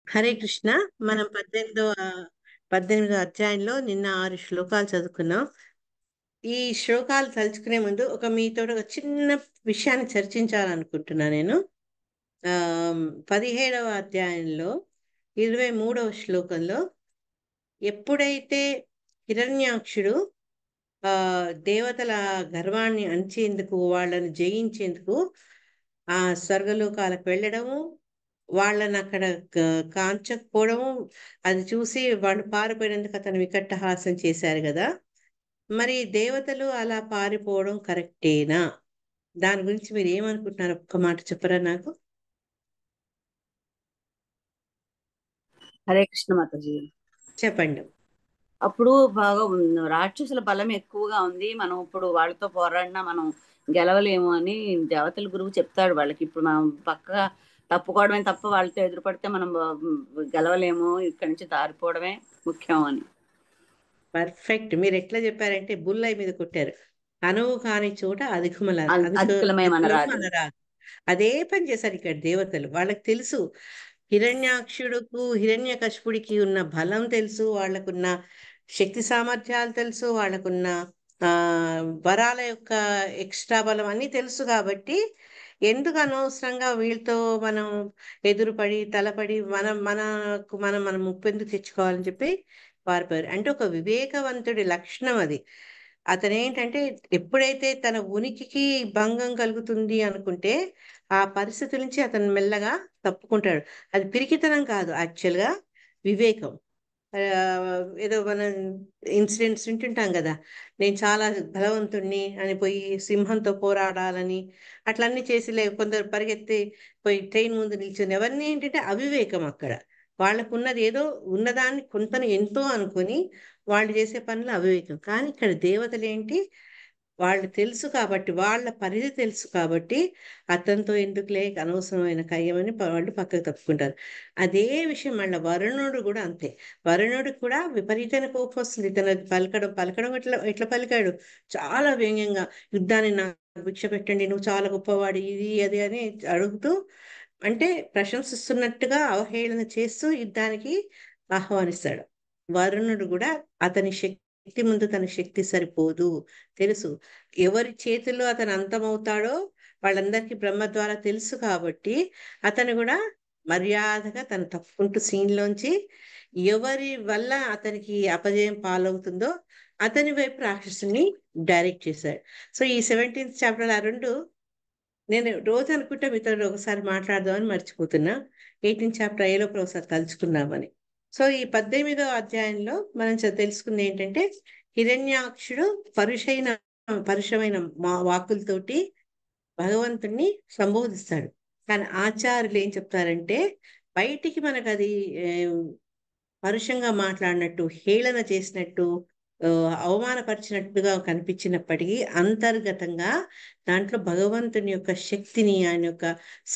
హరే కృష్ణ. మనం 18వ అధ్యాయంలో నిన్న 6 శ్లోకాలు చదువుకున్నాం. ఈ శ్లోకాలు తలుచుకునే ముందు మీతో ఒక చిన్న విషయాన్ని చర్చించాలనుకుంటున్నా నేను. ఆ 17వ అధ్యాయంలో 23వ శ్లోకంలో ఎప్పుడైతే హిరణ్యాక్షుడు ఆ దేవతల గర్వాన్ని అణిచేందుకు, వాళ్ళని జయించేందుకు ఆ స్వర్గలోకాలకు వెళ్ళడము, వాళ్ళని అక్కడ కాంచకపోవడము, అది చూసి వాళ్ళు పారిపోయినందుకు అతను వికట్టహాసం చేశారు కదా. మరి దేవతలు అలా పారిపోవడం కరెక్టేనా? దాని గురించి మీరు ఏమనుకుంటున్నారు? ఒక్క మాట చెప్పరా నాకు. హరే కృష్ణ మాతాజీ. చెప్పండి. అప్పుడు బాగా రాక్షసుల బలం ఎక్కువగా ఉంది, మనం ఇప్పుడు వాళ్ళతో పోరాడినా మనం గెలవలేము అని దేవతల గురువు చెప్తాడు వాళ్ళకి. ఇప్పుడు మనం పక్కగా తప్పుకోవడమే తప్ప వాళ్ళతో ఎదురుపడితే మనం గెలవలేము, ఇక్కడి నుంచి దారిపోవడమే ముఖ్యం అని. పర్ఫెక్ట్. మీరు ఎట్లా చెప్పారంటే బుల్లై మీద కొట్టారు. అనువు కాని చోట అధికులమే మన అధికులము రాదు. అనరాదు. అదే పని చేశారు ఇక్కడ దేవతలు. వాళ్ళకి తెలుసు, హిరణ్యాక్షుడుకు హిరణ్యకశిపుడికి ఉన్న బలం తెలుసు, వాళ్ళకున్న శక్తి సామర్థ్యాలు తెలుసు, వాళ్ళకున్న ఆ వరాల యొక్క ఎక్స్ట్రా బలం అన్ని తెలుసు. కాబట్టి ఎందుకు అనవసరంగా వీళ్ళతో మనం ఎదురుపడి తలపడి మనం ముప్పెందుకు తెచ్చుకోవాలని చెప్పి పారిపోయారు. అంటే ఒక వివేకవంతుడి లక్షణం అది. అతనేంటంటే ఎప్పుడైతే తన ఉనికికి భంగం కలుగుతుంది అనుకుంటే ఆ పరిస్థితి నుంచి అతను మెల్లగా తప్పుకుంటాడు. అది పిరికితనం కాదు, యాక్చువల్గా వివేకం. ఏదో మనం ఇన్సిడెంట్స్ వింటుంటాం కదా, నేను చాలా బలవంతుణ్ణి అని పోయి సింహంతో పోరాడాలని అట్లన్నీ చేసి, కొందరు పరిగెత్తి పోయి ట్రైన్ ముందు నిల్చుని, ఎవరిని ఏంటంటే అవివేకం అక్కడ. వాళ్ళకున్నది ఏదో ఉన్నదాన్ని కొంతను ఎంతో అనుకొని వాళ్ళు చేసే పనులు అవివేకం. కానీ ఇక్కడ దేవతలు ఏంటి, వాళ్ళు తెలుసు కాబట్టి, వాళ్ళ పరిధి తెలుసు కాబట్టి అతనితో ఎందుకులే అనవసరమైన కయ్యమని వాళ్ళు పక్కకు తప్పుకుంటారు. అదే విషయం మళ్ళీ వరుణుడు కూడా అంతే. వరుణుడు కూడా విపరీతమైన కోపం వస్తుంది. తన పలకడం పలకడం ఎట్లా ఎట్లా పలికాడు, చాలా వ్యంగ్యంగా, యుద్ధాన్ని నాకు భిక్ష పెట్టండి, నువ్వు చాలా గొప్పవాడి, ఇది అది అని అడుగుతూ, అంటే ప్రశంసిస్తున్నట్టుగా అవహేళన చేస్తూ యుద్ధానికి ఆహ్వానిస్తాడు. వరుణుడు కూడా అతని శక్తి ముందు తన శక్తి సరిపోదు, తెలుసు. ఎవరి చేతుల్లో అతను అంతమవుతాడో వాళ్ళందరికీ బ్రహ్మ ద్వారా తెలుసు. కాబట్టి అతను కూడా మర్యాదగా తను తప్పుకుంటూ సీన్లోంచి, ఎవరి వల్ల అతనికి అపజయం పాలవుతుందో అతని వైపు రాక్షసుని డైరెక్ట్ చేశాడు. సో ఈ 17th చాప్టర్ ఆ రెండు నేను రోజు అనుకుంటే మీతో ఒకసారి మాట్లాడదామని మర్చిపోతున్నా. 18th చాప్టర్ అయ్యేలోపు ఒకసారి తలుచుకుందామని. సో ఈ 18వ అధ్యాయంలో మనం తెలుసుకుంది ఏంటంటే, హిరణ్యాక్షుడు పరుషమైన వాక్కులతోటి భగవంతుణ్ణి సంబోధిస్తాడు. కానీ ఆచార్యులు ఏం చెప్తారంటే, బయటికి మనకు అది పరుషంగా మాట్లాడినట్టు, హేళన చేసినట్టు, ఆ, అవమానపరిచినట్టుగా కనిపించినప్పటికీ అంతర్గతంగా దాంట్లో భగవంతుని యొక్క శక్తిని, ఆయన యొక్క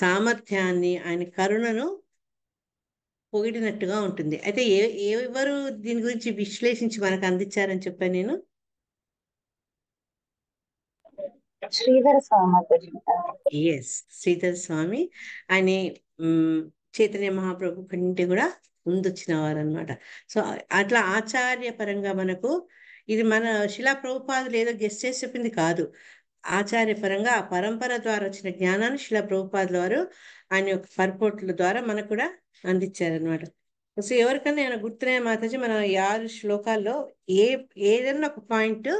సామర్థ్యాన్ని, ఆయన కరుణను పొగిడినట్టుగా ఉంటుంది. అయితే ఎవరు దీని గురించి విశ్లేషించి మనకు అందించారని చెప్పాను నేను. శ్రీధర స్వామి. ఎస్, శ్రీధర్ స్వామి. ఆయన ఉమ్, చైతన్య మహాప్రభు కంటే కూడా ముందొచ్చిన వారు అనమాట. సో అట్లా ఆచార్యపరంగా మనకు ఇది మన శిలా ప్రభుపాదులు ఏదో గెస్ట్ చేసి చెప్పింది కాదు. ఆచార్యపరంగా ఆ పరంపర ద్వారా వచ్చిన జ్ఞానాన్ని శిలా ప్రభుపాదుల వారు ఆయన యొక్క పర్పోట్ల ద్వారా మనకు కూడా అందించారనమాట. సో ఎవరికన్నా ఏమైనా గుర్తున్నాయా మాతాజీ, మన ఈ 6 శ్లోకాల్లో ఏ ఏదన్నా ఒక పాయింట్,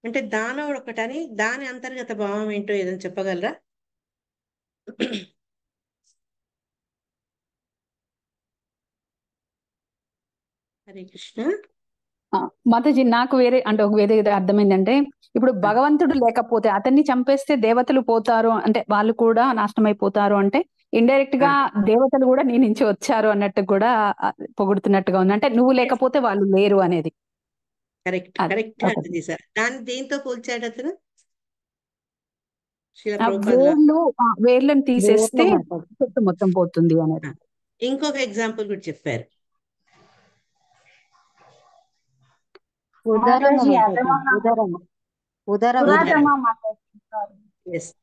అంటే దానవుడు ఒకటని దాని అంతర్గత భావం ఏంటో ఏదైనా చెప్పగలరా? హరే కృష్ణ. మాతాజీ, నాకు వేరే అంటే ఒక వేరే అర్థమైందంటే, ఇప్పుడు భగవంతుడు లేకపోతే అతన్ని చంపేస్తే దేవతలు పోతారు అంటే వాళ్ళు కూడా నాశనం అయిపోతారు అంటే ఇండైరెక్ట్ గా దేవతలు కూడా నీ నుంచి వచ్చారు అన్నట్టు కూడా పొగుడుతున్నట్టుగా ఉంది. అంటే నువ్వు లేకపోతే వాళ్ళు లేరు అనేది. కరెక్ట్, కరెక్ట్ అర్థం చేశారు. దాన్ని దేంతో పోల్చాడు అతను? శిల ఆ ప్రభుపాద వేర్లను తీసేస్తే చెట్టు మొత్తం పోతుంది అనేది. ఇంకొక ఎగ్జాంపుల్ కూడా చెప్పారు.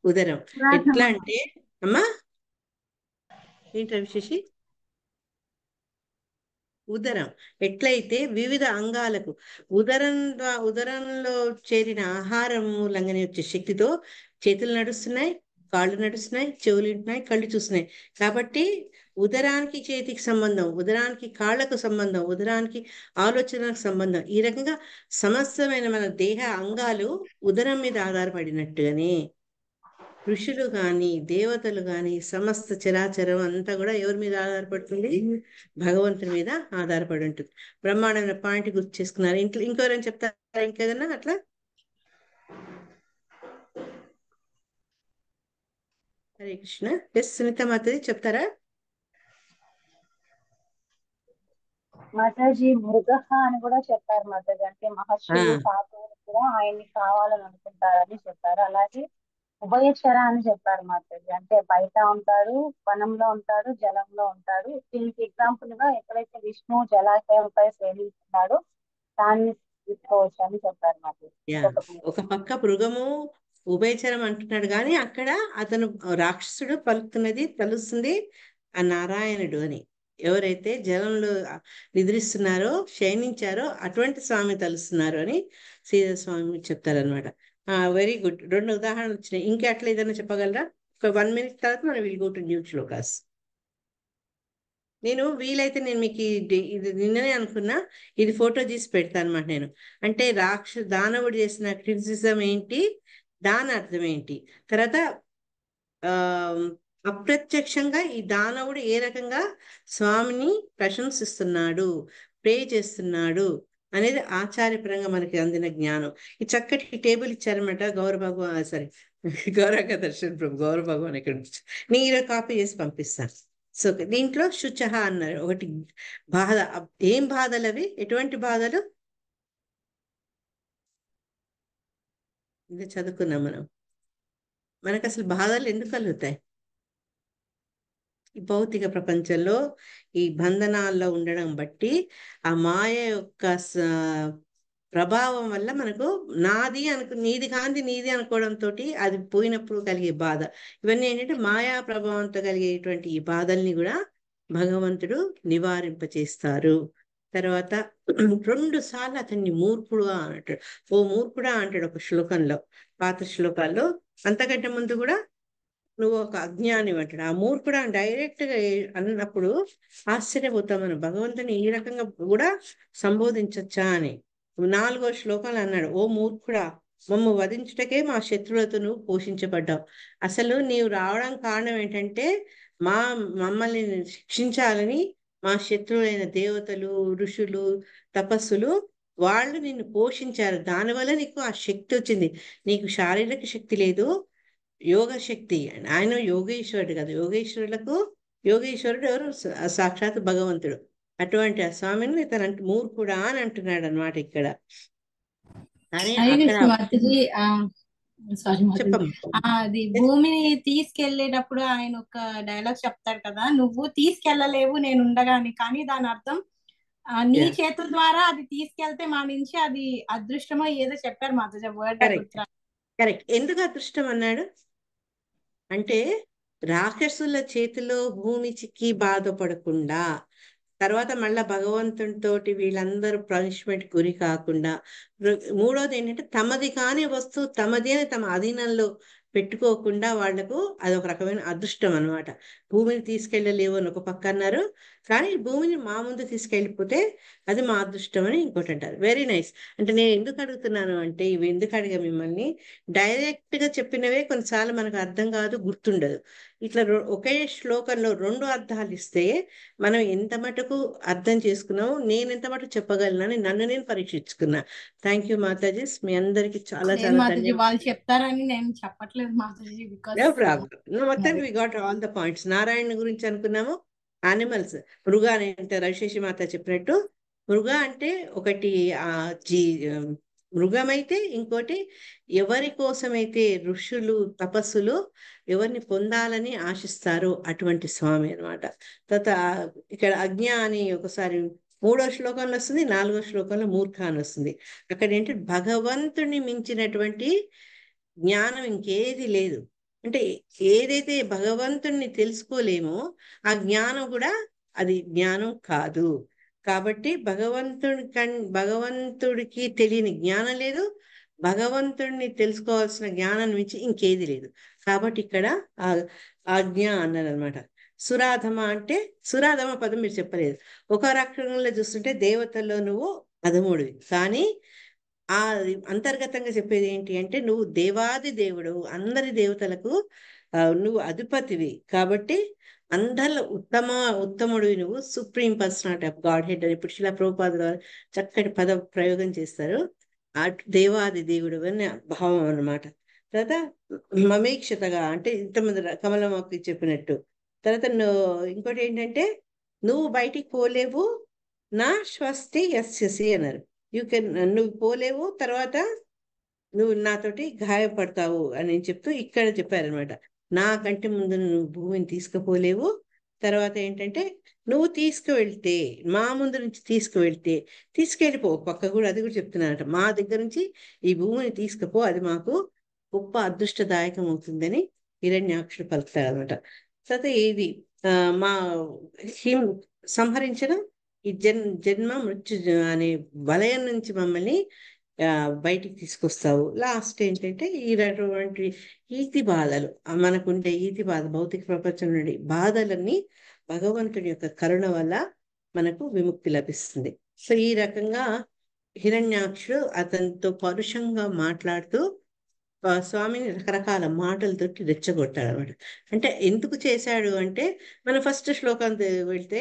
ఉదరం. ఎట్లా అంటే, అమ్మా ఏంటో విశేషి ఉదరం. ఎట్లయితే వివిధ అంగాలకు ఉదరంలో చేరిన ఆహారం మూలంగానే వచ్చే శక్తితో చేతులు నడుస్తున్నాయి, కాళ్ళు నడుస్తున్నాయి, చెవులు వింటున్నాయి, కళ్ళు చూస్తున్నాయి. కాబట్టి ఉదరానికి చేతికి సంబంధం, ఉదరానికి కాళ్ళకు సంబంధం, ఉదరానికి ఆలోచనకు సంబంధం, ఈ రకంగా సమస్తమైన మన దేహ అంగాలు ఉదరం మీద ఆధారపడినట్టుగానే ఋషులు గాని దేవతలు గాని సమస్త చరాచరం అంతా కూడా ఎవరి మీద ఆధారపడుతుంది? భగవంతుని మీద ఆధారపడి ఉంటుంది. బ్రహ్మాండమైన పాయింట్ గుర్తు చేసుకున్నారు. ఇంకెవరైనా చెప్తారా ఇంకేదన్నా అట్లా? హరే కృష్ణ. ఎస్ సునీత మాతది చెప్తారా? మాతాజీ మృగహ అని కూడా చెప్పారు మాతాజీ. అంటే మహర్షులు సాధువులు కూడా ఆయన్ని కావాలని అనుకుంటారని చెప్పారు. అలాగే ఉభయచర అని చెప్పారు మాతాజీ. అంటే బయట ఉంటాడు, వనంలో ఉంటాడు, జలంలో ఉంటాడు. దీనికి ఎగ్జాంపుల్ గా ఎక్కడైతే విష్ణు జలాశయంపై సేవిస్తున్నాడో దాన్ని తీసుకోవచ్చు అని చెప్పారు మాతాజీ. ఒక పక్క మృగము ఉభయచరం అంటున్నాడు కానీ అక్కడ అతను రాక్షసుడు పలుకుతున్నది తెలుస్తుంది ఆ నారాయణుడు అని. ఎవరైతే జలంలో నిద్రిస్తున్నారో శయనించారో అటువంటి స్వామి తలుస్తున్నారు అని శ్రీధర స్వామి చెప్తారనమాట. Very good. 2 ఉదాహరణలు వచ్చినాయి. ఇంకా అట్లా ఏదైనా చెప్పగలరా? ఒక 1 minute తర్వాత మనం will go to new shlokas. నేను వీలైతే నేను మీకు ఇది నిన్ననే అనుకున్నా, ఇది ఫోటో తీసి పెడతాను అనమాట నేను. అంటే దానవుడు చేసిన క్రిటిసిజం ఏంటి, దాని అర్థం ఏంటి, తర్వాత ఆ అప్రత్యక్షంగా ఈ దానవుడు ఏ రకంగా స్వామిని ప్రశంసిస్తున్నాడు, ప్రే చేస్తున్నాడు అనేది ఆచార్యపరంగా మనకి అందిన జ్ఞానం. ఈ చక్కటి టేబుల్ ఇచ్చారన్నమాట గౌరవ భగవాన్, సారీ గౌరవ దర్శన్ ప్రభు, గౌరవ భగవాన్ ఇక్కడ నుంచి నేను ఈరోజు కాపీ చేసి పంపిస్తాను. సో దీంట్లో శుచహ అన్నారు. ఒకటి బాధ. ఏం బాధలు అవి? ఎటువంటి బాధలు? ఇది చదువుకున్నాం మనం. మనకు అసలు బాధలు ఎందుకు కలుగుతాయి? ఈ భౌతిక ప్రపంచంలో ఈ బంధనాల్లో ఉండడం బట్టి ఆ మాయ యొక్క ప్రభావం వల్ల మనకు నీది కాంతి నీది అనుకోవడంతో అది పోయినప్పుడు కలిగే బాధ. ఇవన్నీ ఏంటంటే మాయా ప్రభావంతో కలిగేటువంటి ఈ బాధల్ని కూడా భగవంతుడు నివారింపచేస్తారు. తర్వాత 2 సార్లు అతన్ని మూర్ఖుడుగా అంటాడు. ఓ మూర్ఖుడా అంటాడు ఒక శ్లోకంలో, పాత శ్లోకాల్లో. అంతకంటే ముందు కూడా నువ్వు ఒక అజ్ఞాని అంటాడు. ఆ మూర్ఖుడా డైరెక్ట్ గా అన్నప్పుడు ఆశ్చర్యపోతాం మనం, భగవంతుని ఈ రకంగా కూడా సంబోధించచ్చా అని. 4వ శ్లోకంలో అన్నాడు, ఓ మూర్ఖుడా, మమ్ము వధించుటకే మా శత్రువులతో నువ్వు పోషించబడ్డావు. అసలు నీవు రావడం కారణం ఏంటంటే మమ్మల్ని శిక్షించాలని మా శత్రువులైన దేవతలు, ఋషులు, తపస్సులు వాళ్ళు నిన్ను పోషించారు. దానివల్ల నీకు ఆ శక్తి వచ్చింది. నీకు శారీరక శక్తి లేదు, యోగ శక్తి. ఆయన యోగేశ్వరుడు కదా. యోగేశ్వరుడు ఎవరు? సాక్షాత్ భగవంతుడు. అటువంటి ఆ స్వామిని తన మూర్ఖుడా అని అంటున్నాడు అనమాట ఇక్కడ. కానీ అక్కడ చెప్పమ్మా. అది భూమిని తీసుకెళ్లేటప్పుడు ఆయన ఒక డైలాగ్ చెప్తాడు కదా, నువ్వు తీసుకెళ్లలేవు నేను ఉండగాని, కానీ దాని అర్థం నీ చేతుల ద్వారా అది తీసుకెళ్తే మా నుంచి అది అదృష్టమో ఏదో చెప్పారు మాతో వర్డ్. కరెక్ట్. ఎందుకు అదృష్టం అన్నాడు అంటే రాక్షసుల చేతిలో భూమి చిక్కి బాధపడకుండా, తర్వాత మళ్ళా భగవంతునితోటి వీళ్ళందరూ పనిష్మెంట్ గురి కాకుండా, 3వది ఏంటంటే తమది కాని వస్తువు తమది అని తమ అధీనంలో పెట్టుకోకుండా వాళ్లకు అదొక రకమైన అదృష్టం అనమాట. భూమిని తీసుకెళ్ళలేవు అని ఒక పక్క అన్నారు, కానీ భూమిని మా ముందు తీసుకెళ్ళిపోతే అది మా అదృష్టం అని ఇంకోటి అంటారు. Very nice. అంటే నేను ఎందుకు అడుగుతున్నాను అంటే, ఇవి ఎందుకు అడిగా మిమ్మల్ని, డైరెక్ట్ గా చెప్పినవే కొన్నిసార్లు మనకు అర్థం కాదు, గుర్తుండదు. ఇట్లా ఒకే శ్లోకంలో 2 అర్థాలు ఇస్తే మనం ఎంత మటుకు అర్థం చేసుకున్నాము, నేను ఎంత మటుకు చెప్పగలనని నన్ను నేను పరీక్షించుకున్నా. థ్యాంక్ యూ మాతాజీ. మీ అందరికి చాలా చాలా ధన్యవాదాలు. వాళ్ళు చెప్తారని నేను చెప్పట్లేదు మాతాజీ. No problem. మొత్తం we got all the points. Narayana గురించి అనుకున్నాము. యానిమల్స్, మృగ అని అంటే రవిశేషి మాత చెప్పినట్టు, మృగ అంటే ఒకటి మృగమైతే, ఇంకోటి ఎవరి కోసమైతే ఋషులు తపస్సులు ఎవరిని పొందాలని ఆశిస్తారో అటువంటి స్వామి అనమాట. తర్వాత ఇక్కడ అజ్ఞ అని ఒకసారి 3వ శ్లోకంలో వస్తుంది, 4వ శ్లోకంలో మూర్ఖ అని వస్తుంది. అక్కడ ఏంటి, భగవంతుని మించినటువంటి జ్ఞానం ఇంకేది లేదు. అంటే ఏదైతే భగవంతుణ్ణి తెలుసుకోలేమో ఆ జ్ఞానం కూడా అది జ్ఞానం కాదు. కాబట్టి భగవంతుడికి తెలియని జ్ఞానం లేదు, భగవంతుడిని తెలుసుకోవాల్సిన జ్ఞానం మించి ఇంకేది లేదు. కాబట్టి ఇక్కడ ఆ ఆజ్ఞ అన్నారు అనమాట. సురాధమ అంటే, సురాధమ పదం మీరు చెప్పలేదు. ఒక రకంలో చూస్తుంటే దేవతల్లో నువ్వు అధముడివి, కానీ ఆ అంతర్గతంగా చెప్పేది ఏంటి అంటే నువ్వు దేవాది దేవుడు, అందరి దేవతలకు నువ్వు అధిపతివి. కాబట్టి అందరిలో ఉత్తముడివి నువ్వు, supreme personality of God head అని ఇప్పుడు శిలా ప్రభుపాద గారు చక్కటి పద ప్రయోగం చేస్తారు. ఆ దేవాది దేవుడు అనే భావం అన్నమాట. తర్వాత మమేక్షతగా అంటే ఇంతమంది కమలమ్మకి చెప్పినట్టు. తర్వాత ఇంకోటి ఏంటంటే నువ్వు బయటికి పోలేవు, నా స్వస్తి యస్యసి అన్నారు. నువ్వు పోలేవు, తర్వాత నువ్వు నాతోటి గాయపడతావు అని చెప్తూ ఇక్కడ చెప్పారనమాట. నాకంటే ముందు నువ్వు భూమిని తీసుకుపోలేవు, తర్వాత ఏంటంటే నువ్వు తీసుకువెళ్తే, మా ముందు నుంచి తీసుకెళ్ళిపో పక్క కూడా, అది కూడా చెప్తున్నానట. మా దగ్గర నుంచి ఈ భూమిని తీసుకుపో, అది మాకు గొప్ప అదృష్టదాయకం అవుతుందని హిరణ్యాక్షుడు పలుకుతాడు అనమాట. తర్వాత ఇది మా సంహరించడం, ఈ జన్మ మృత్యు అనే వలయం నుంచి మమ్మల్ని బయటికి తీసుకొస్తావు. లాస్ట్ ఏంటంటే ఇటువంటి ఈతి బాధలు మనకుంటే ఈతి బాధ, భౌతిక ప్రపంచం నుండి బాధలన్నీ భగవంతుడి యొక్క కరుణ వల్ల మనకు విముక్తి లభిస్తుంది. సో ఈ రకంగా హిరణ్యాక్షుడు అతనితో పరుషంగా మాట్లాడుతూ స్వామిని రకరకాల మాటలతోటి రెచ్చగొట్టాడు అనమాట. అంటే ఎందుకు చేశాడు అంటే, మన ఫస్ట్ శ్లోకం వెళ్తే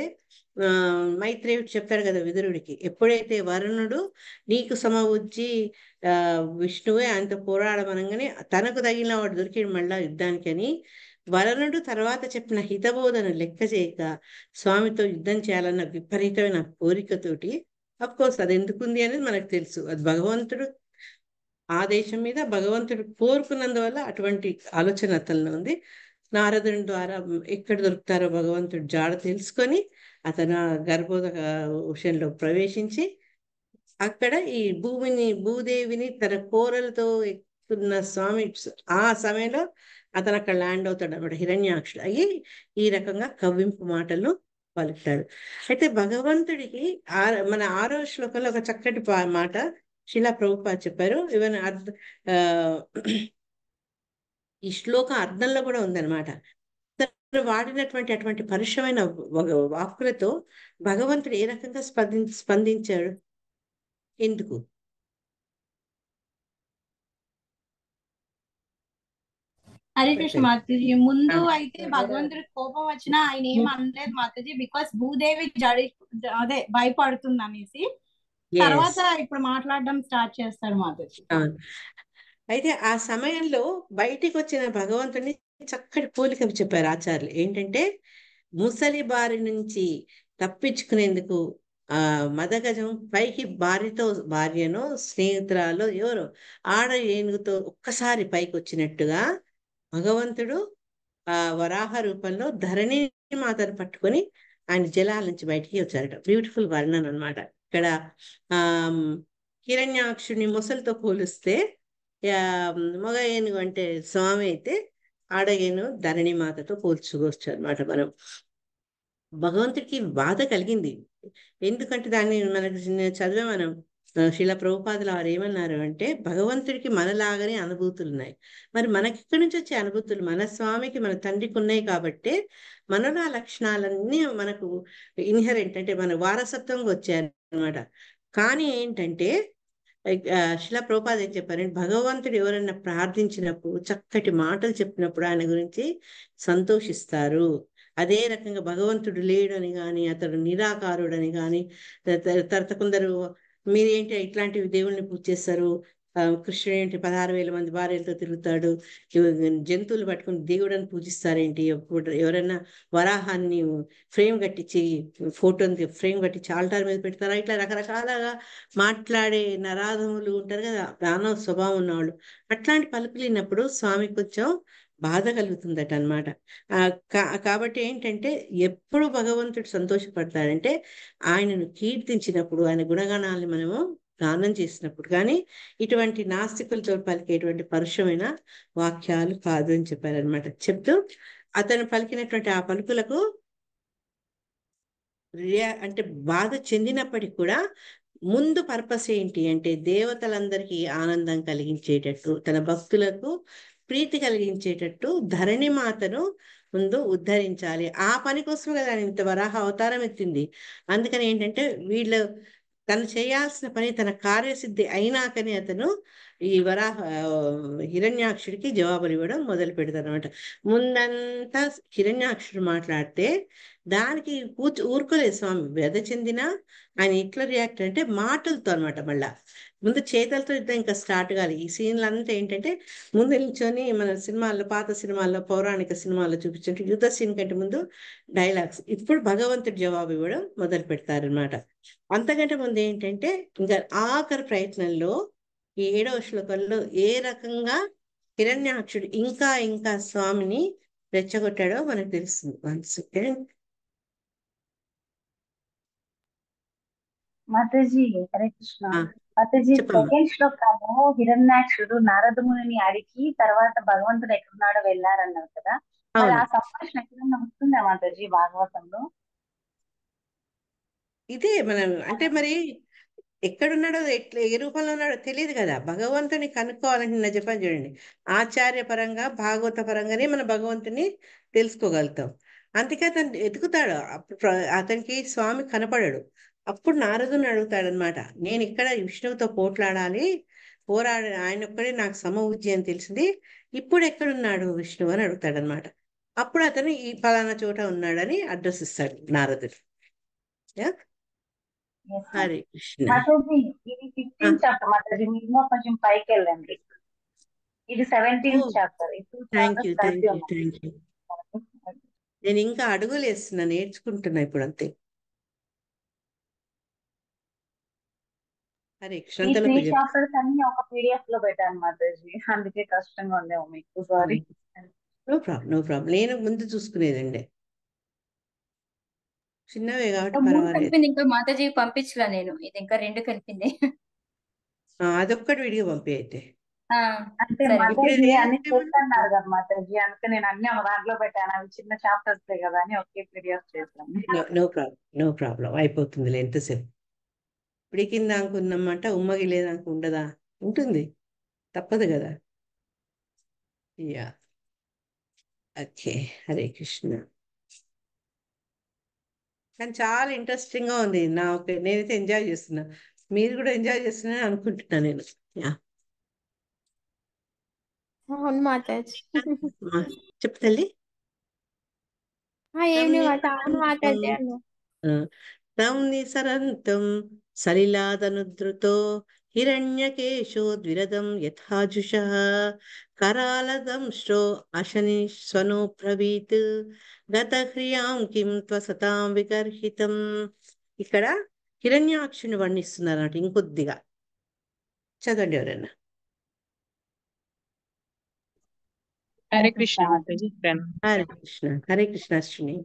మైత్రేయుడు చెప్తాడు కదా విదురుడికి, ఎప్పుడైతే వరుణుడు నీకు సమవుజ్జి విష్ణువే ఆయనతో పోరాడమనగానే తనకు తగిలిన వాడు దొరికిడు మళ్ళా యుద్ధానికి అని, వరుణుడు తర్వాత చెప్పిన హితబోధను లెక్క చేయక స్వామితో యుద్ధం చేయాలన్న విపరీతమైన కోరికతోటి, అఫ్ కోర్స్ అది ఎందుకుంది అనేది మనకు తెలుసు, అది భగవంతుడు ఆదేశం మీద భగవంతుడు కోరుకున్నందువల్ల అటువంటి ఆలోచన అతనిలో ఉంది. నారదుని ద్వారా ఎక్కడ దొరుకుతారో భగవంతుడు జాడ తెలుసుకొని అతను గర్భోదక విషయంలో ప్రవేశించి అక్కడ ఈ భూదేవిని తన కోరలతో ఎక్కుతున్న స్వామి, ఆ సమయంలో అతను అక్కడ ల్యాండ్ అవుతాడు అన్నమాట, హిరణ్యాక్షుడు అయ్యి ఈ రకంగా కవ్వింపు మాటలను పలుకుతాడు. అయితే భగవంతుడికి మన 6వ శ్లోకంలో ఒక చక్కటి మాట శిలా ప్రభుపాద చెప్పారు. ఈవెన్ ఈ శ్లోకం అర్థంలో కూడా ఉందన్నమాట. వాడినటువంటి అటువంటి పరుషమైన వాక్కులతో భగవంతుడు ఏ రకంగా స్పందించాడు, ఎందుకు? హరే కృష్ణ మాతాజీ. ముందు అయితే భగవంతుడికి కోపం వచ్చినా ఆయన ఏం అనలేదు మాతాజీ, బికాస్ భూదేవి అదే భయపడుతుంది అనేసి. తర్వాత ఇప్పుడు మాట్లాడడం స్టార్ట్ చేస్తాడు మాతాజీ. అయితే ఆ సమయంలో బయటికి వచ్చిన భగవంతుడిని చక్కటి పోలిక చెప్పారు ఆచార్యులు. ఏంటంటే ముసలి బారి నుంచి తప్పించుకునేందుకు మదగజం పైకి భార్యనో స్నేహితురాలో ఎవరో ఆడ ఏనుగుతో ఒక్కసారి పైకి వచ్చినట్టుగా భగవంతుడు వరాహ రూపంలో ధరణి మాతను పట్టుకొని ఆయన జలాల నుంచి బయటికి వచ్చారట. బ్యూటిఫుల్ వర్ణన అనమాట. ఇక్కడ హిరణ్యాక్షుని ముసలితో పోలిస్తే మగ ఏనుగు అంటే స్వామి అయితే ఆడ ఏనుగు ధరణి మాతతో పోల్చుకోవచ్చు అనమాట. మనం భగవంతుడికి బాధ కలిగింది, ఎందుకంటే దాన్ని మనకు చదివే మనం శిలా ప్రభుపాదులు వారు ఏమన్నారు అంటే, భగవంతుడికి మనలాగానే అనుభూతులు ఉన్నాయి, మరి మనకి ఇక్కడి నుంచి వచ్చే అనుభూతులు మన స్వామికి మన తండ్రికి ఉన్నాయి కాబట్టి మనలో ఆ లక్షణాలన్నీ మనకు ఇన్హెరెంట్ అంటే మన వారసత్వంగా వచ్చాయన్నమాట. కానీ ఏంటంటే శిలా ప్రభుపాద ఏం చెప్పారంటే, భగవంతుడు ఎవరైనా ప్రార్థించినప్పుడు చక్కటి మాటలు చెప్పినప్పుడు ఆయన గురించి సంతోషిస్తారు. అదే రకంగా భగవంతుడు లేడని కానీ అతడు నిరాకారుడని కానీ, తర్వాత కొందరు మీరేంటి ఇట్లాంటివి దేవుణ్ణి పూజ చేస్తారు, కృష్ణుడు ఏంటి 16,000 మంది భార్యలతో తిరుగుతాడు, జంతువులు పట్టుకుని దేవుడని పూజిస్తారేంటి, ఎవరైనా వరాహాన్ని ఫ్రేమ్ కట్టించి ఫోటోని ఫ్రేమ్ కట్టించి ఆల్టార్ మీద పెడతారా, ఇట్లా రకరకాలుగా మాట్లాడే నరాధములు ఉంటారు కదా, దానవ స్వభావం ఉన్నవాళ్ళు. అట్లాంటి పలుకులినప్పుడు స్వామి కొంచెం బాధ కలుగుతుందట అనమాట. కాబట్టి ఏంటంటే ఎప్పుడు భగవంతుడు సంతోషపడతాడంటే ఆయనను కీర్తించినప్పుడు, ఆయన గుణగణాలను మనము గానం చేసినప్పుడు. కానీ ఇటువంటి నాస్తికులతో పలికేటువంటి పరుషమైన వాక్యాలు కాదు అని చెప్పారనమాట. చెప్తూ అతను పలికినటువంటి ఆ పలుకులకు అంటే బాధ చెందినప్పటికీ కూడా ముందు పర్పస్ ఏంటి అంటే దేవతలందరికీ ఆనందం కలిగించేటట్టు, తన భక్తులకు ప్రీతి కలిగించేటట్టు ధరణి మాతను ముందు ఉద్ధరించాలి. ఆ పని కోసం కదా ఆయన ఇంత వరాహ అవతారం ఎత్తింది. అందుకని ఏంటంటే వీళ్ళు తను చేయాల్సిన పని తన కార్యసిద్ధి అయినాకని అతను ఈ హిరణ్యాక్షుడికి జవాబులు ఇవ్వడం మొదలు పెడతారు అనమాట. ముందంతా హిరణ్యాక్షుడు మాట్లాడితే దానికి ఊరుకోలేదు స్వామి. వ్యధ చెందిన ఆయన ఎట్లా రియాక్ట్ అంటే మాటలతో అనమాట. మళ్ళా ముందు చేతులతో యుద్ధం ఇంకా స్టార్ట్ కాదు. ఈ సీన్లు అంతా ఏంటంటే ముందు నిల్చొని మన సినిమాల్లో, పాత సినిమాల్లో, పౌరాణిక సినిమాల్లో చూపించినట్టు యుద్ధ సీన్ కంటే ముందు డైలాగ్స్. ఇప్పుడు భగవంతుడు జవాబు ఇవ్వడం మొదలు పెడతారనమాట. అంతకంటే ముందు ఏంటంటే ఇంకా ఆఖరి ప్రయత్నంలో ఈ 7వ శ్లోకంలో ఏ రకంగా హిరణ్యాక్షుడు ఇంకా ఇంకా స్వామిని రెచ్చగొట్టాడో మనకు తెలుస్తుంది. 1 సెకండ్. మాతాజీ హరే కృష్ణ. ఆ, మాతాజీ చెప్పమ్మా. సెకండ్ శ్లోకంలో హిరణ్యాక్షుడు నారదముని అడిగి తర్వాత భగవంతుడు ఎక్కడున్నాడో వెళ్ళారన్నారు కదా, మరి అవును, ఆ సంభాషణ ఎక్కడన్నా వస్తుందా మాతాజీ భాగవతంలో? ఇదే మనం అంటే మరి ఎక్కడున్నాడో ఎట్లా ఏ రూపంలో ఉన్నాడో తెలియదు కదా. భగవంతుని కనుక్కోవాలంటే నిన్న చెప్పాను చూడండి, ఆచార్య పరంగా భాగవత పరంగానే మన భగవంతుని తెలుసుకోగలుగుతాం. అందుకే అతను ఎతుకుతాడు. అప్పుడు అతనికి స్వామి కనపడాడు. అప్పుడు నారదుని అడుగుతాడనమాట, నేను ఇక్కడ విష్ణువుతో ఆయన ఒక్కడే నాకు సమబుద్ధి అని తెలిసింది, ఇప్పుడు ఎక్కడున్నాడు విష్ణువు అని అడుగుతాడనమాట. అప్పుడు అతను ఈ ఫలానా చోట ఉన్నాడని అడ్రస్ ఇస్తాడు నారదుడు. Yeah, Yes, ma'am. Hare Krishna. Mataji ఇది 15th చాప్టర్ మాతాజీ, మీరు కొంచెం పైకి వెళ్ళండి. ఇది 17th చాప్టర్. ఈ 2 థ్యాంక్ చాప్టర్స్ యూ, కలిపి థ్యాంక్ యూ, ఉన్నాయి. Thank you. నేను ఇంకా అడుగులు వేస్తున్నా, నేర్చుకుంటున్నా ఇప్పుడు అంతే. హరే ఈ కృష్ణ. 3 చాప్టర్స్ అన్ని ఒక పీడిఎఫ్ లో పెట్టాను మాతాజీ, అందుకే కష్టంగా ఉందేమో మీకు. Sorry. No problem, no problem. నేను ముందు చూసుకునేదండి, చిన్నవే కాబట్టి 3 పర్వాలేదు. కలిపింది ఇంకా మాతాజీ పంపించలా నేను. ఇది ఇంకా 2 కలిపింది. అదొక్కటి వీడియో పంపి అయితే. ఆ, అంటే సరే. మాతాజీ అన్ని చేస్తున్నారు కదా మాతాజీ, అందుకే నేను అన్ని ఒక దాంట్లో పెట్టాను. అవి చిన్న చాప్టర్స్ కదా అని ఒకే పీడిఎఫ్ చేశాను. No problem, no problem. అయిపోతుందిలే ఎంతసేపు. పిడికింది అనుకున్నమాట, ఉమ్మగి లేదనుకు ఉండదా? ఉంటుంది, తప్పదు కదా. Yeah, okay. హరే కృష్ణ. కానీ చాలా ఇంట్రెస్టింగ్ గా ఉంది. నేనైతే ఎంజాయ్ చేస్తున్నా, మీరు కూడా ఎంజాయ్ చేస్తున్నారని అనుకుంటున్నా నేను. యా, అవును మాతాజీ. చెప్పు తల్లి. ఏం లేదు మాత, అవును మాతాజీ అన్న. తం నిసరంతం సలిలాదనుద్రుతో హిరణ్యకేశో ద్విరదం యథాజుషః కరాలదంశ్రో అశనిస్వనో బ్రవీత్ గతహ్రియాం కిం త్వసతాం విగర్హితం. ఇక్కడ హిరణ్యాక్షుని వర్ణిస్తున్నారన్నమాట ఇంకొద్దిగా. చదవండి ఎవరైనా. హరే కృష్ణ మాతాజీ. హరే కృష్ణ, హరే కృష్ణ. అశ్విని.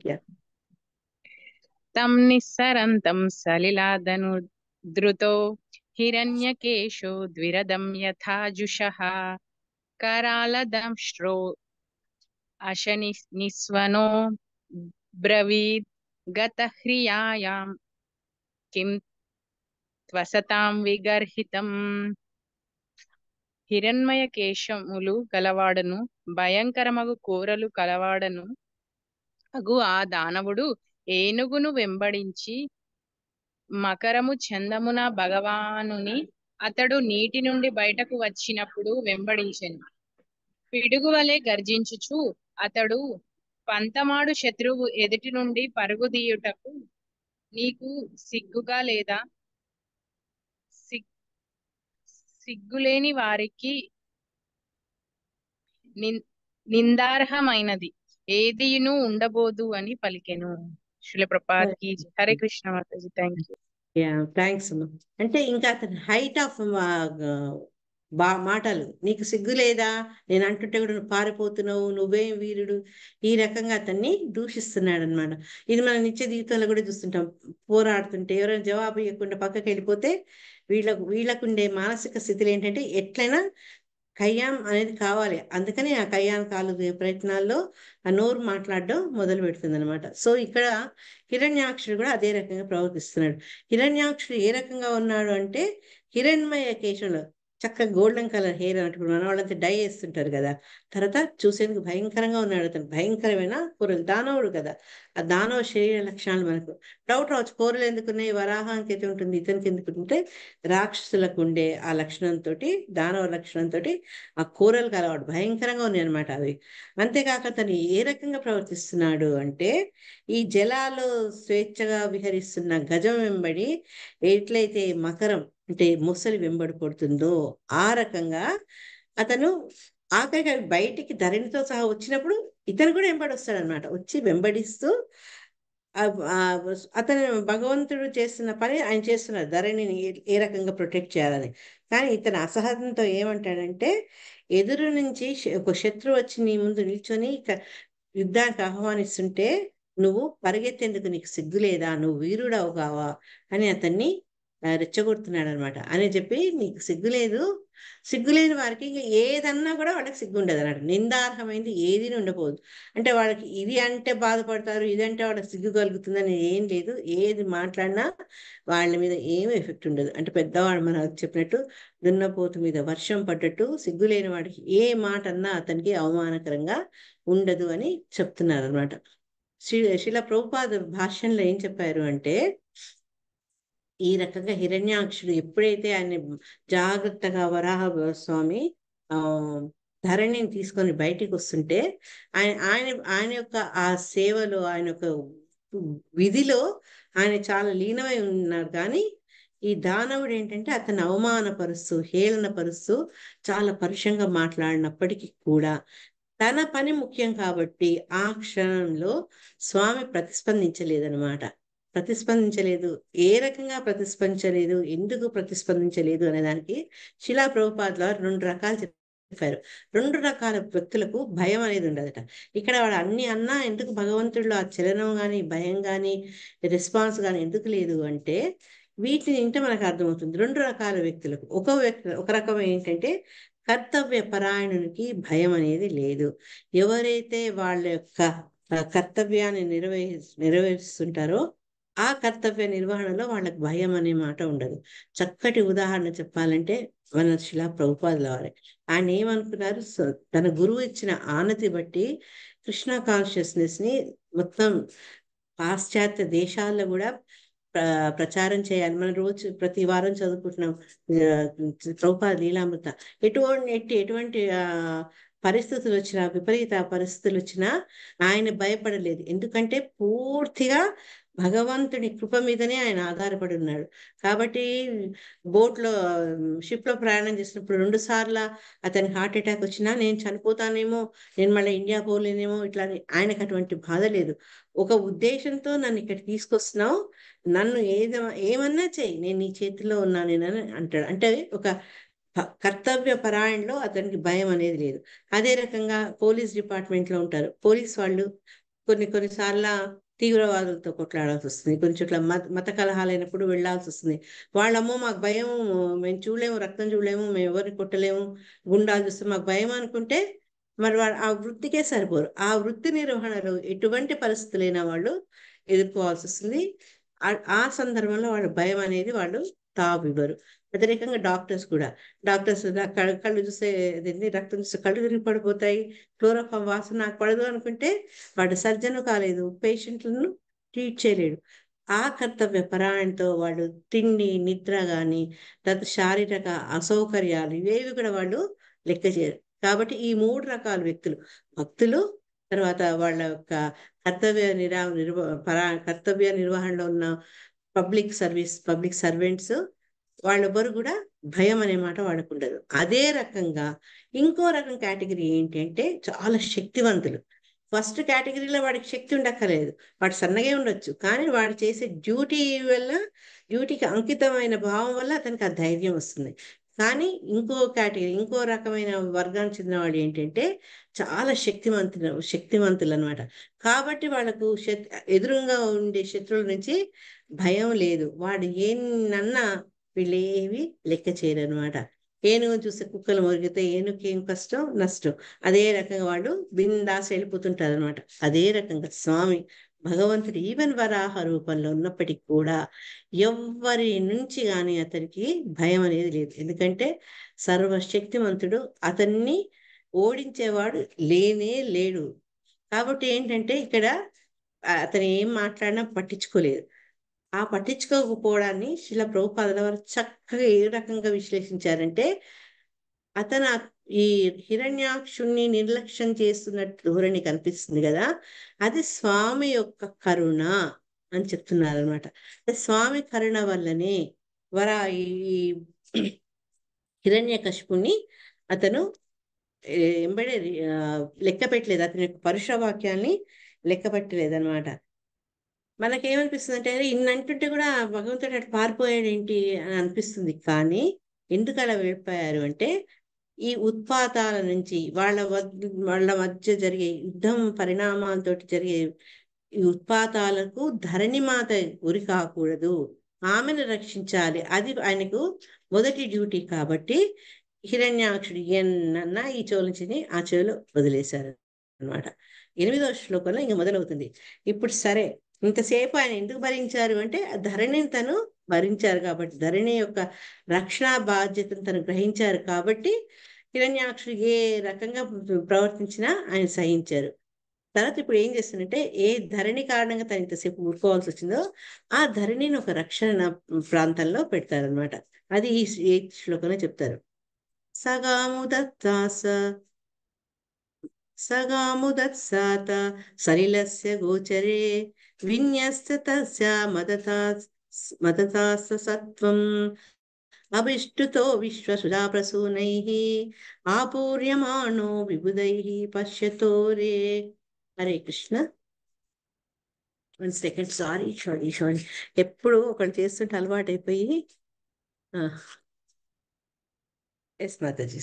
తం నిస్సరంతం సలిలాదనుద్రుతో హిరణ్యకేశో ద్విరదం యథాజుషః కరాలదంశ్రో అశనిస్వనో బ్రవీద్ గతహ్రియాయాం కిం త్వసతాం విగర్హితం. హిరణ్మయ కేశములు గలవాడను భయంకరమగు కోరలు కలవాడను అగు ఆ దానవుడు ఏనుగును వెంబడించి మకరము చందమున భగవానుని అతడు నీటి నుండి బయటకు వచ్చినప్పుడు వెంబడించెను. పిడుగు వలె గర్జించుచు అతడు పంతమాడు శత్రువు ఎదుటి నుండి పరుగుదీయుటకు నీకు సిగ్గుగా లేదా? సిగ్గులేని వారికి నిందార్హమైనది ఏదియును ఉండబోదు అని పలికెను. శ్రీల ప్రభుపాద్కి హరే కృష్ణ మాతాజీ. Thank you. యా, థ్యాంక్స్ అమ్మా. అంటే ఇంకా అతని హైట్ ఆఫ్ మాటలు, నీకు సిగ్గు లేదా, నేను అంటుంటే కూడా నువ్వు పారిపోతున్నావు, నువ్వేం వీరుడు, ఈ రకంగా అతన్ని దూషిస్తున్నాడు అనమాట. ఇది మన నిత్య జీవితంలో కూడా చూస్తుంటాం. పోరాడుతుంటే ఎవరైనా జవాబు ఇవ్వకుండా పక్కకి వెళ్ళిపోతే వీళ్ళకుండే మానసిక స్థితిలో ఏంటంటే ఎట్లయినా కయ్యాం అనేది కావాలి. అందుకని ఆ కయ్యాన్ కాలు ప్రయత్నాల్లో ఆ నోరు మాట్లాడడం మొదలు పెడుతుంది అనమాట. సో ఇక్కడ హిరణ్యాక్షుడు కూడా అదే రకంగా ప్రవర్తిస్తున్నాడు. హిరణ్యాక్షుడు ఏ రకంగా ఉన్నాడు అంటే హిరణ్మయ కేశంలో చక్కగా గోల్డెన్ కలర్ హెయిర్ అంటే ఇప్పుడు మన వాళ్ళంతా డై వేస్తుంటారు కదా. తర్వాత చూసేందుకు భయంకరంగా ఉన్నాడు. అతను భయంకరమైన కూరలు దానవుడు కదా. ఆ దానవ శరీర లక్షణాలు మనకు డౌట్ రావచ్చు, కూరలు ఎందుకున్నాయి, వరాహానికి అయితే ఉంటుంది, ఇతనికి ఎందుకు ఉంటే రాక్షసులకు ఉండే ఆ లక్షణంతో, దానవ లక్షణంతో ఆ కూరలు కలవాడు భయంకరంగా ఉన్నాయి అనమాట అవి. అంతేకాక తను ఏ రకంగా ప్రవర్తిస్తున్నాడు అంటే ఈ జలాలు స్వేచ్ఛగా విహరిస్తున్న గజం వెంబడి ఎట్లయితే మకరం అంటే ముసలి వెంబడి పడుతుందో ఆ రకంగా అతను ఆఖరికి బయటికి ధరణితో సహా వచ్చినప్పుడు ఇతను కూడా వెంబడి వస్తాడు అనమాట. వచ్చి వెంబడిస్తూ అతను భగవంతుడు చేస్తున్న పని ఆయన చేస్తున్నారు, ధరణిని ఏ రకంగా ప్రొటెక్ట్ చేయాలని. కానీ ఇతను అసహనంతో ఏమంటాడంటే ఎదురు నుంచి ఒక శత్రువు వచ్చి నీ ముందు నిల్చొని యుద్ధానికి ఆహ్వానిస్తుంటే నువ్వు పరిగెత్తేందుకు నీకు సిగ్గు లేదా, నువ్వు వీరుడవు కావా అని అతన్ని రెచ్చగొడుతున్నాడు అనమాట. అని చెప్పి నీకు సిగ్గు లేదు, సిగ్గులేని వారికి ఇంకా ఏదన్నా కూడా వాళ్ళకి సిగ్గు ఉండదు అన్నట్టు. నిందార్హమైంది ఏది ఉండకూడదు. అంటే వాళ్ళకి ఇది అంటే బాధపడతారు, ఇదంటే వాళ్ళకి సిగ్గు కలుగుతుందని ఏం లేదు. ఏది మాట్లాడినా వాళ్ళ మీద ఏమీ ఎఫెక్ట్ ఉండదు. అంటే పెద్దవాడు మనకు చెప్పినట్టు దున్నపోతు మీద వర్షం పడ్డట్టు సిగ్గులేని వాడికి ఏ మాట అన్నా అతనికి అవమానకరంగా ఉండదు అని చెప్తున్నారు అనమాట. శిల ప్రభుపాద భాష్యంలో ఏం చెప్పారు అంటే ఈ రకంగా హిరణ్యాక్షుడు ఎప్పుడైతే ఆయన జాగ్రత్తగా వరాహ స్వామి ధరణిని తీసుకొని బయటికి వస్తుంటే ఆయన ఆయన ఆయన యొక్క ఆ సేవలో ఆయన యొక్క విధిలో ఆయన చాలా లీనమై ఉన్నారు. కానీ ఈ దానవుడు ఏంటంటే అతను అవమానపరుస్తూ హేళనపరుస్తూ చాలా పరుషంగా మాట్లాడినప్పటికీ కూడా తన పని ముఖ్యం కాబట్టి ఆ క్షణంలో స్వామి ప్రతిస్పందించలేదనమాట. ప్రతిస్పందించలేదు. ఏ రకంగా ప్రతిస్పందించలేదు, ఎందుకు ప్రతిస్పందించలేదు అనే దానికి శిలా ప్రభుపాదుల వారు 2 రకాలు చెప్పారు. 2 రకాల వ్యక్తులకు భయం అనేది ఉండదట. ఇక్కడ వాడు అన్ని అన్నా ఎందుకు భగవంతుడిలో ఆ చలనం కానీ భయం కానీ రెస్పాన్స్ కానీ ఎందుకు లేదు అంటే వీటిని వింటే మనకు అర్థమవుతుంది. 2 రకాల వ్యక్తులకు ఒక రకం ఏంటంటే కర్తవ్య పరాయణునికి భయం అనేది లేదు. ఎవరైతే వాళ్ళ యొక్క కర్తవ్యాన్ని నెరవేరుస్తుంటారో ఆ కర్తవ్య నిర్వహణలో వాళ్ళకి భయం అనే మాట ఉండదు. చక్కటి ఉదాహరణ చెప్పాలంటే మన శిలా ప్రభుపాదుల వారే. ఆయన ఏమనుకున్నారు, తన గురువు ఇచ్చిన ఆనతి బట్టి కృష్ణ కాన్షియస్నెస్ ని మొత్తం పాశ్చాత్య దేశాల్లో కూడా ప్రచారం చేయాలి. మనం రోజు ప్రతి వారం చదువుకుంటున్నాం ప్రభుపాద లీలామృత. ఎటువంటి పరిస్థితులు వచ్చినా, విపరీత పరిస్థితులు వచ్చినా ఆయన భయపడలేదు. ఎందుకంటే పూర్తిగా భగవంతుడి కృప మీదనే ఆయన ఆధారపడి ఉన్నాడు. కాబట్టి షిప్ లో ప్రయాణం చేసినప్పుడు 2 సార్లు అతనికి హార్ట్ అటాక్ వచ్చినా నేను చనిపోతానేమో, నేను మళ్ళీ ఇండియా పోలేనేమో ఇట్లా ఆయనకు అటువంటి బాధ లేదు. ఒక ఉద్దేశంతో నన్ను ఇక్కడ తీసుకొస్తున్నావు, నన్ను ఏమన్నా చెయ్యి, నేను నీ చేతిలో ఉన్నానేనని అంటాడు. అంటే ఒక కర్తవ్య పరాయణలో అతనికి భయం అనేది లేదు. అదే రకంగా పోలీస్ డిపార్ట్మెంట్ లో ఉంటారు. పోలీస్ వాళ్ళు కొన్నిసార్లు తీవ్రవాదులతో కొట్లాడాల్సి వస్తుంది. కొన్ని చోట్ల మత కలహాలైనప్పుడు వెళ్లాల్సి వస్తుంది. వాళ్ళమ్మో మాకు భయం, మేము చూడలేము, రక్తం చూడలేము, మేము ఎవరిని కొట్టలేము, గుండాలు చూస్తే మాకు భయం అనుకుంటే మరి వాళ్ళు ఆ వృత్తికే సరిపోరు. ఆ వృత్తి నిర్వహణలో ఎటువంటి పరిస్థితులైనా వాళ్ళు ఎదుర్కోవాల్సి వస్తుంది. ఆ సందర్భంలో వాళ్ళ భయం అనేది వాళ్ళు తావివ్వరు. వ్యతిరేకంగా డాక్టర్స్ కూడా, డాక్టర్స్ కళ్ళు చూస్తే రక్తం చూస్తే కళ్ళు తిరిగి పడిపోతాయి, క్లోరోఫామ్ వాసన నాకు పడదు అనుకుంటే వాడు సర్జన్ కాలేదు, పేషెంట్లను ట్రీట్ చేయలేడు. ఆ కర్తవ్య పరాయణతో వాళ్ళు తిండి నిద్ర కానీ తర్వాత శారీరక అసౌకర్యాలు ఇవేవి కూడా వాళ్ళు లెక్క చేయరు. కాబట్టి ఈ 3 రకాల వ్యక్తులు, భక్తులు, తర్వాత వాళ్ళ యొక్క కర్తవ్య నిర్వహణలో ఉన్న పబ్లిక్ సర్వెంట్స్, వాళ్ళెవ్వరు కూడా భయం అనే మాట వాడకుండదు. అదే రకంగా ఇంకో రకం కేటగిరీ ఏంటి అంటే చాలా శక్తివంతులు. ఫస్ట్ కేటగిరీలో వాడికి శక్తి ఉండక్కర్లేదు, వాడు సన్నగే ఉండొచ్చు, కానీ వాడు చేసే డ్యూటీకి అంకితమైన భావం వల్ల అతనికి ఆ ధైర్యం వస్తుంది. కానీ ఇంకో రకమైన వర్గానికి చెందిన వాళ్ళు ఏంటంటే చాలా శక్తివంతులు అనమాట. కాబట్టి వాళ్ళకు ఎదురుగా ఉండే శత్రువుల నుంచి భయం లేదు. వాడు ఏనన్నా వీళ్ళేవి లెక్క చేయరు అనమాట. ఏనుగును చూస్తే కుక్కలు మొరిగితే ఏనుగుకి ఏం కష్టం నష్టం. అదే రకంగా వాళ్ళు బిందాస్ వెళ్ళిపోతుంటారు అనమాట. అదే రకంగా స్వామి భగవంతుడు ఈవెన్ వరాహ రూపంలో ఉన్నప్పటికీ కూడా ఎవ్వరి నుంచి కానీ అతనికి భయం అనేది లేదు. ఎందుకంటే సర్వశక్తిమంతుడు, అతన్ని ఓడించేవాడు లేనే లేడు. కాబట్టి ఏంటంటే ఇక్కడ అతను ఏం మాట్లాడినా పట్టించుకోలేదు. ఆ పట్టించుకోకపోవడాన్ని శిల ప్రభుపాదుల వారు చక్కగా ఏ రకంగా విశ్లేషించారంటే, అతను ఈ హిరణ్యాక్షుణ్ణి నిర్లక్ష్యం చేస్తున్నట్టు ధోరణి కనిపిస్తుంది కదా, అది స్వామి యొక్క కరుణ అని చెప్తున్నారు అనమాట. స్వామి కరుణ వల్లనే ఈ హిరణ్యకశిపుణ్ణి అతను ఎంబడే లెక్క పెట్టలేదు, అతని యొక్క పరుష వాక్యాన్ని లెక్క పెట్టలేదు అనమాట. మనకేమనిపిస్తుంది అంటే ఇన్ని అంటుంటే కూడా భగవంతుడు అటు పారిపోయాడు ఏంటి అని అనిపిస్తుంది. కానీ ఎందుకు అలా వెళ్ళిపోయారు అంటే, ఈ ఉత్పాతాల నుంచి వాళ్ళ మధ్య జరిగే యుద్ధం పరిణామాలతో జరిగే ఈ ఉత్పాతాలకు ధరణిమాత గురి కాకూడదు, ఆమెను రక్షించాలి, అది ఆయనకు మొదటి డ్యూటీ. కాబట్టి హిరణ్యాక్షుడు ఎన్నన్నా ఈ చెవుల నుంచి ఆ చెవులు వదిలేశారు అనమాట. 8వ శ్లోకంలో ఇంక మొదలవుతుంది. ఇప్పుడు సరే, ఇంతసేపు ఆయన ఎందుకు భరించారు అంటే ధరణిని తను భరించారు కాబట్టి, ధరణి యొక్క రక్షణ బాధ్యతను తను గ్రహించారు కాబట్టి హిరణ్యాక్షుడు ఏ రకంగా ప్రవర్తించినా ఆయన సహించారు. తర్వాత ఇప్పుడు ఏం చేస్తుందంటే, ఏ ధరణి కారణంగా తను ఇంతసేపు ఊరుకోవాల్సి వచ్చిందో ఆ ధరణిని ఒక రక్షణ ప్రాంతంలో పెడతారనమాట. అది ఈ 8వ శ్లోకంలో చెప్తారు. సగాముదత్సాత సలిలస్య గోచరే విన్యస్త తస్య మదతాస సత్వం అభిష్టుతో విశ్వసుధా ప్రసూనైః ఆపూర్యమాణో విబుధైః పశ్యతో రే. హరే కృష్ణ. 1 second, sorry. ఎప్పుడు ఒకటి చేస్తుంటే అలవాటు అయిపోయి. ఎస్ మాతాజీ.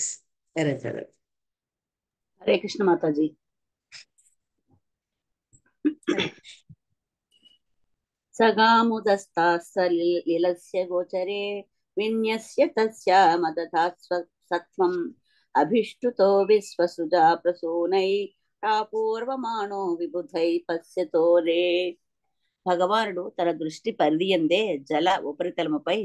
హరే కృష్ణ మాతాజీ. సగాముదస్తాస్సలిలస్య గోచరే విన్యస్య తస్య మదతా సత్వం అభిష్టుతో విశ్వసుజా ప్రసూనై పూర్వమాణో విబుధై పశ్యతో రే. భగవానుడు తన దృష్టి పరిధియందే జల ఉపరితలముపై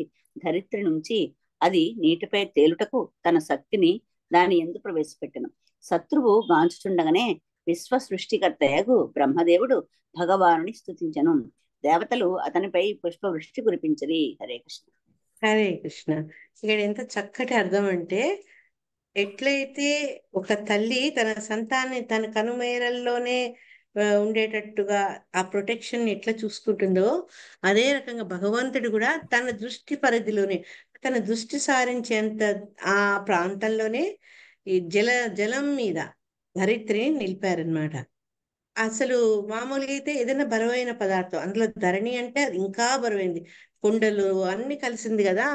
ధరిత్రి నుంచి అది నీటిపై తేలుటకు తన శక్తిని దాని యందు ప్రవేశపెట్టెను. శత్రువు గాంచుచుండగానే విశ్వ సృష్టికర్తయగు బ్రహ్మదేవుడు భగవానుని స్తుతించెను. దేవతలు అతనిపై పుష్పవృష్టి కురిపించరి. హరే కృష్ణ. హరే కృష్ణ. ఇక్కడ ఎంత చక్కటి అర్థం అంటే, ఎట్లయితే ఒక తల్లి తన సంతాన్ని తన కనుమేరల్లోనే ఉండేటట్టుగా ఆ ప్రొటెక్షన్ ఎట్లా చూసుకుంటుందో, అదే రకంగా భగవంతుడు కూడా తన దృష్టి పరిధిలోనే, తన దృష్టి సారించేంత ఆ ప్రాంతంలోనే ఈ జలం మీద ధరిత్రిని నిలిపారనమాట. అసలు మామూలుగా అయితే ఏదైనా బరువైన పదార్థం, అందులో ధరణి అంటే అది ఇంకా బరువైంది, కొండలు అన్ని కలిసింది కదా,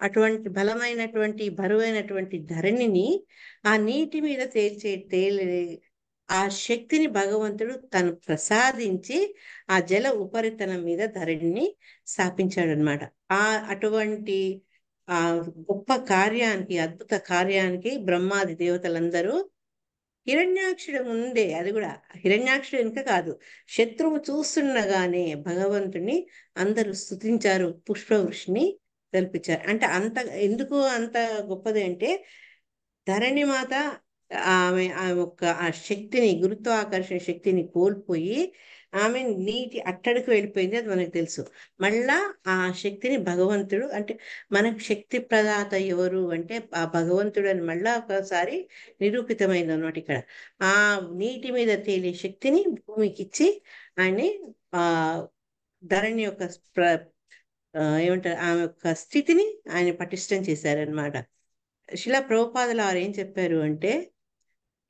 అటువంటి బలమైనటువంటి బరువైనటువంటి ధరణిని ఆ నీటి మీద తేలే ఆ శక్తిని భగవంతుడు తను ప్రసాదించి ఆ జల ఉపరితలం మీద ధరణిని స్థాపించాడు అనమాట. అటువంటి ఆ గొప్ప కార్యానికి, అద్భుత కార్యానికి బ్రహ్మాది దేవతలందరూ హిరణ్యాక్షుడు ముందే, అది కూడా హిరణ్యాక్షుడు వెనుక కాదు, శత్రువు చూస్తుండగానే భగవంతుని అందరూ స్తుతించారు, పుష్పవృష్టిని కల్పించారు. అంటే ఎందుకు అంత గొప్పది అంటే, ధరణి మాత ఆమె ఆ శక్తిని, గురుత్వాకర్షణ శక్తిని కోల్పోయి ఆమె నీటి అట్టడికి వెళ్ళిపోయింది, అది మనకు తెలుసు. మళ్ళా ఆ శక్తిని భగవంతుడు, అంటే మనకు శక్తి ప్రదాత ఎవరు అంటే ఆ భగవంతుడు అని మళ్ళా ఒకసారి నిరూపితమైంది అన్నమాట. ఇక్కడ ఆ నీటి మీద తేలే శక్తిని భూమికి ఇచ్చి ఆయన్ని ఆ ధరణి యొక్క ఏమంటారు, ఆమె యొక్క స్థితిని ఆయన పటిష్టం చేశారనమాట. శిలా ప్రభుపాదుల వారు ఏం చెప్పారు అంటే,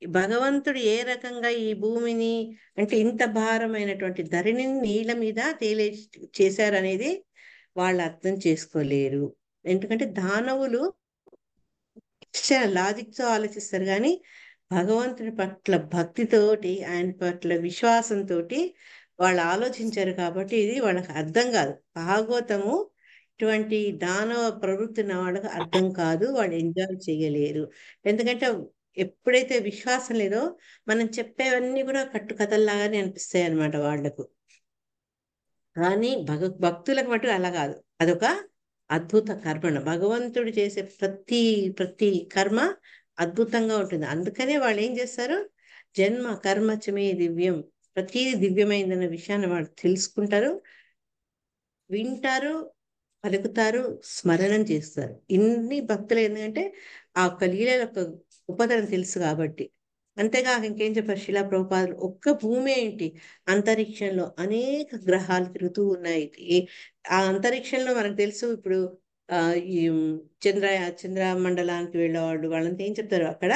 భగవంతుడు ఏ రకంగా ఈ భూమిని, అంటే ఇంత భారమైనటువంటి ధరణిని నీళ్ళ మీద చేశారనేది వాళ్ళు అర్థం చేసుకోలేరు. ఎందుకంటే దానవులు లాజిక్తో ఆలోచిస్తారు, కానీ భగవంతుని పట్ల భక్తితోటి, ఆయన పట్ల విశ్వాసంతో వాళ్ళు ఆలోచించారు. కాబట్టి ఇది వాళ్ళకి అర్థం కాదు. భాగవతము ఇటువంటి దానవ ప్రవృత్తి ఉన్న వాళ్ళకి అర్థం కాదు, వాళ్ళు ఎంజాయ్ చేయలేరు. ఎందుకంటే ఎప్పుడైతే విశ్వాసం లేదో మనం చెప్పేవన్నీ కూడా కట్టుకథల్లాగానే అనిపిస్తాయి అన్నమాట వాళ్లకు. కానీ భక్తులకు మటు అలా కాదు, అదొక అద్భుత కర్మ. భగవంతుడు చేసే ప్రతి కర్మ అద్భుతంగా ఉంటుంది. అందుకనే వాళ్ళు ఏం చేస్తారు, జన్మ కర్మచమే దివ్యం, ప్రతిది దివ్యమైందన్న విషయాన్ని వాళ్ళు తెలుసుకుంటారు, వింటారు, పలుకుతారు, స్మరణం చేస్తారు. ఇన్ని భక్తులు ఎందుకంటే ఆ ఒక్క లీలల యొక్క ఉపదనం తెలుసు కాబట్టి. అంతేకాక ఇంకేం చెప్పారు శిలా ప్రభుపాదులు, ఒక్క భూమి ఏంటి, అంతరిక్షంలో అనేక గ్రహాలు తిరుగుతూ ఉన్నాయి. ఆ అంతరిక్షంలో మనకు తెలుసు ఇప్పుడు ఈ చంద్ర మండలానికి వెళ్ళేవాళ్ళు వాళ్ళంతా ఏం చెప్తారు, అక్కడ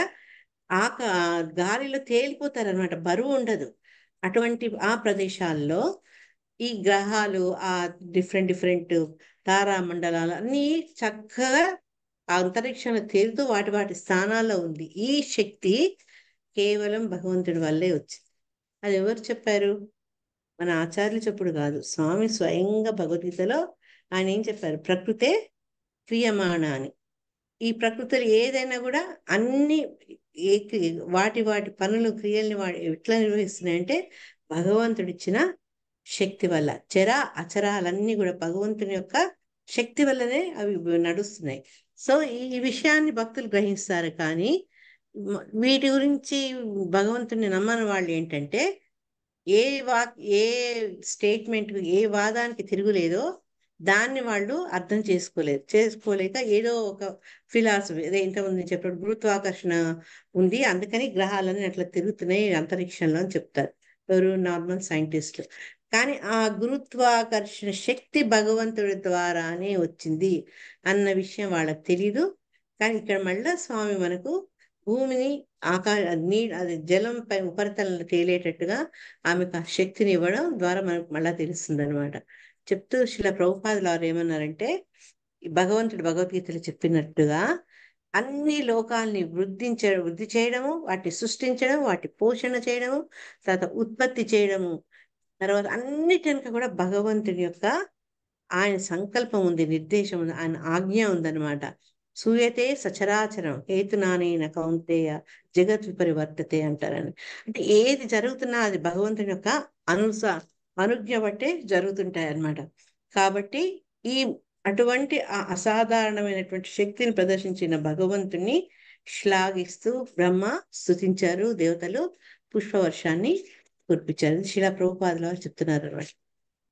గాలిలో తేలిపోతారు అనమాట, బరువు ఉండదు. అటువంటి ఆ ప్రదేశాల్లో ఈ గ్రహాలు, ఆ డిఫరెంట్ తారా మండలాలు అన్నీ చక్కగా ఆ అంతరిక్షంలో తేలుతూ వాటి స్థానాల్లో ఉంది. ఈ శక్తి కేవలం భగవంతుడి వల్లే వచ్చింది. అది ఎవరు చెప్పారు, మన ఆచార్యులు చెప్పుడు కాదు, స్వామి స్వయంగా భగవద్గీతలో ఆయన ఏం చెప్పారు, ప్రకృతే క్రియమాణ అని. ఈ ప్రకృతిలో ఏదైనా కూడా అన్ని వాటి పనులు క్రియల్ని ఎట్లా నిర్వహిస్తున్నాయంటే భగవంతుడిచ్చిన శక్తి వల్ల. అచరాలన్నీ కూడా భగవంతుని యొక్క శక్తి వల్లనే అవి నడుస్తున్నాయి. సో ఈ విషయాన్ని భక్తులు గ్రహిస్తారు. కానీ వీటి గురించి భగవంతుని నమ్మని వాళ్ళు ఏంటంటే ఏ స్టేట్మెంట్, ఏ వాదానికి తిరుగులేదో దాన్ని వాళ్ళు అర్థం చేసుకోలేక ఏదో ఒక ఫిలాసఫీ, అదే ఇంతకుముందు చెప్పినప్పుడు గురుత్వాకర్షణ ఉంది అందుకని గ్రహాలన్నీ అట్లా తిరుగుతున్నాయి అంతరిక్షంలో అని చెప్తారు ఎవరు, నార్మల్ సైంటిస్టులు. కానీ ఆ గురుత్వాకర్షణ శక్తి భగవంతుడి ద్వారానే వచ్చింది అన్న విషయం వాళ్ళకి తెలీదు. కానీ ఇక్కడ మళ్ళా స్వామి మనకు భూమిని అది జలంపై ఉపరితలంలో తేలేటట్టుగా ఆమెకు ఆ శక్తిని ఇవ్వడం ద్వారా మనకు మళ్ళా తెలుస్తుంది అనమాట. చెప్తూ శిలా ప్రభుపాదులు వారు ఏమన్నారంటే, భగవంతుడు భగవద్గీతలో చెప్పినట్టుగా అన్ని లోకాల్ని వృద్ధి చేయడము, వాటిని సృష్టించడం, వాటి పోషణ చేయడము, తర్వాత ఉత్పత్తి చేయడము, తర్వాత అన్నిటికీ కూడా భగవంతుడి యొక్క ఆయన సంకల్పం ఉంది, నిర్దేశం ఉంది, ఆయన ఆజ్ఞ ఉందన్నమాట. సూయతే సచరాచరం హేతునానేన కౌంతేయ జగత్ విపరివర్తతే అంటారని. అంటే ఏది జరుగుతున్నా అది భగవంతుని యొక్క అనుజ్ఞ బట్టే జరుగుతుంటాయి అన్నమాట. కాబట్టి అటువంటి అసాధారణమైనటువంటి శక్తిని ప్రదర్శించిన భగవంతుని శ్లాఘిస్తూ బ్రహ్మ స్తుతించారు, దేవతలు పుష్పవర్షాన్ని కురిపించారు. శిలా ప్రభుపాదుల వారు చెప్తున్నారు అన్నమాట.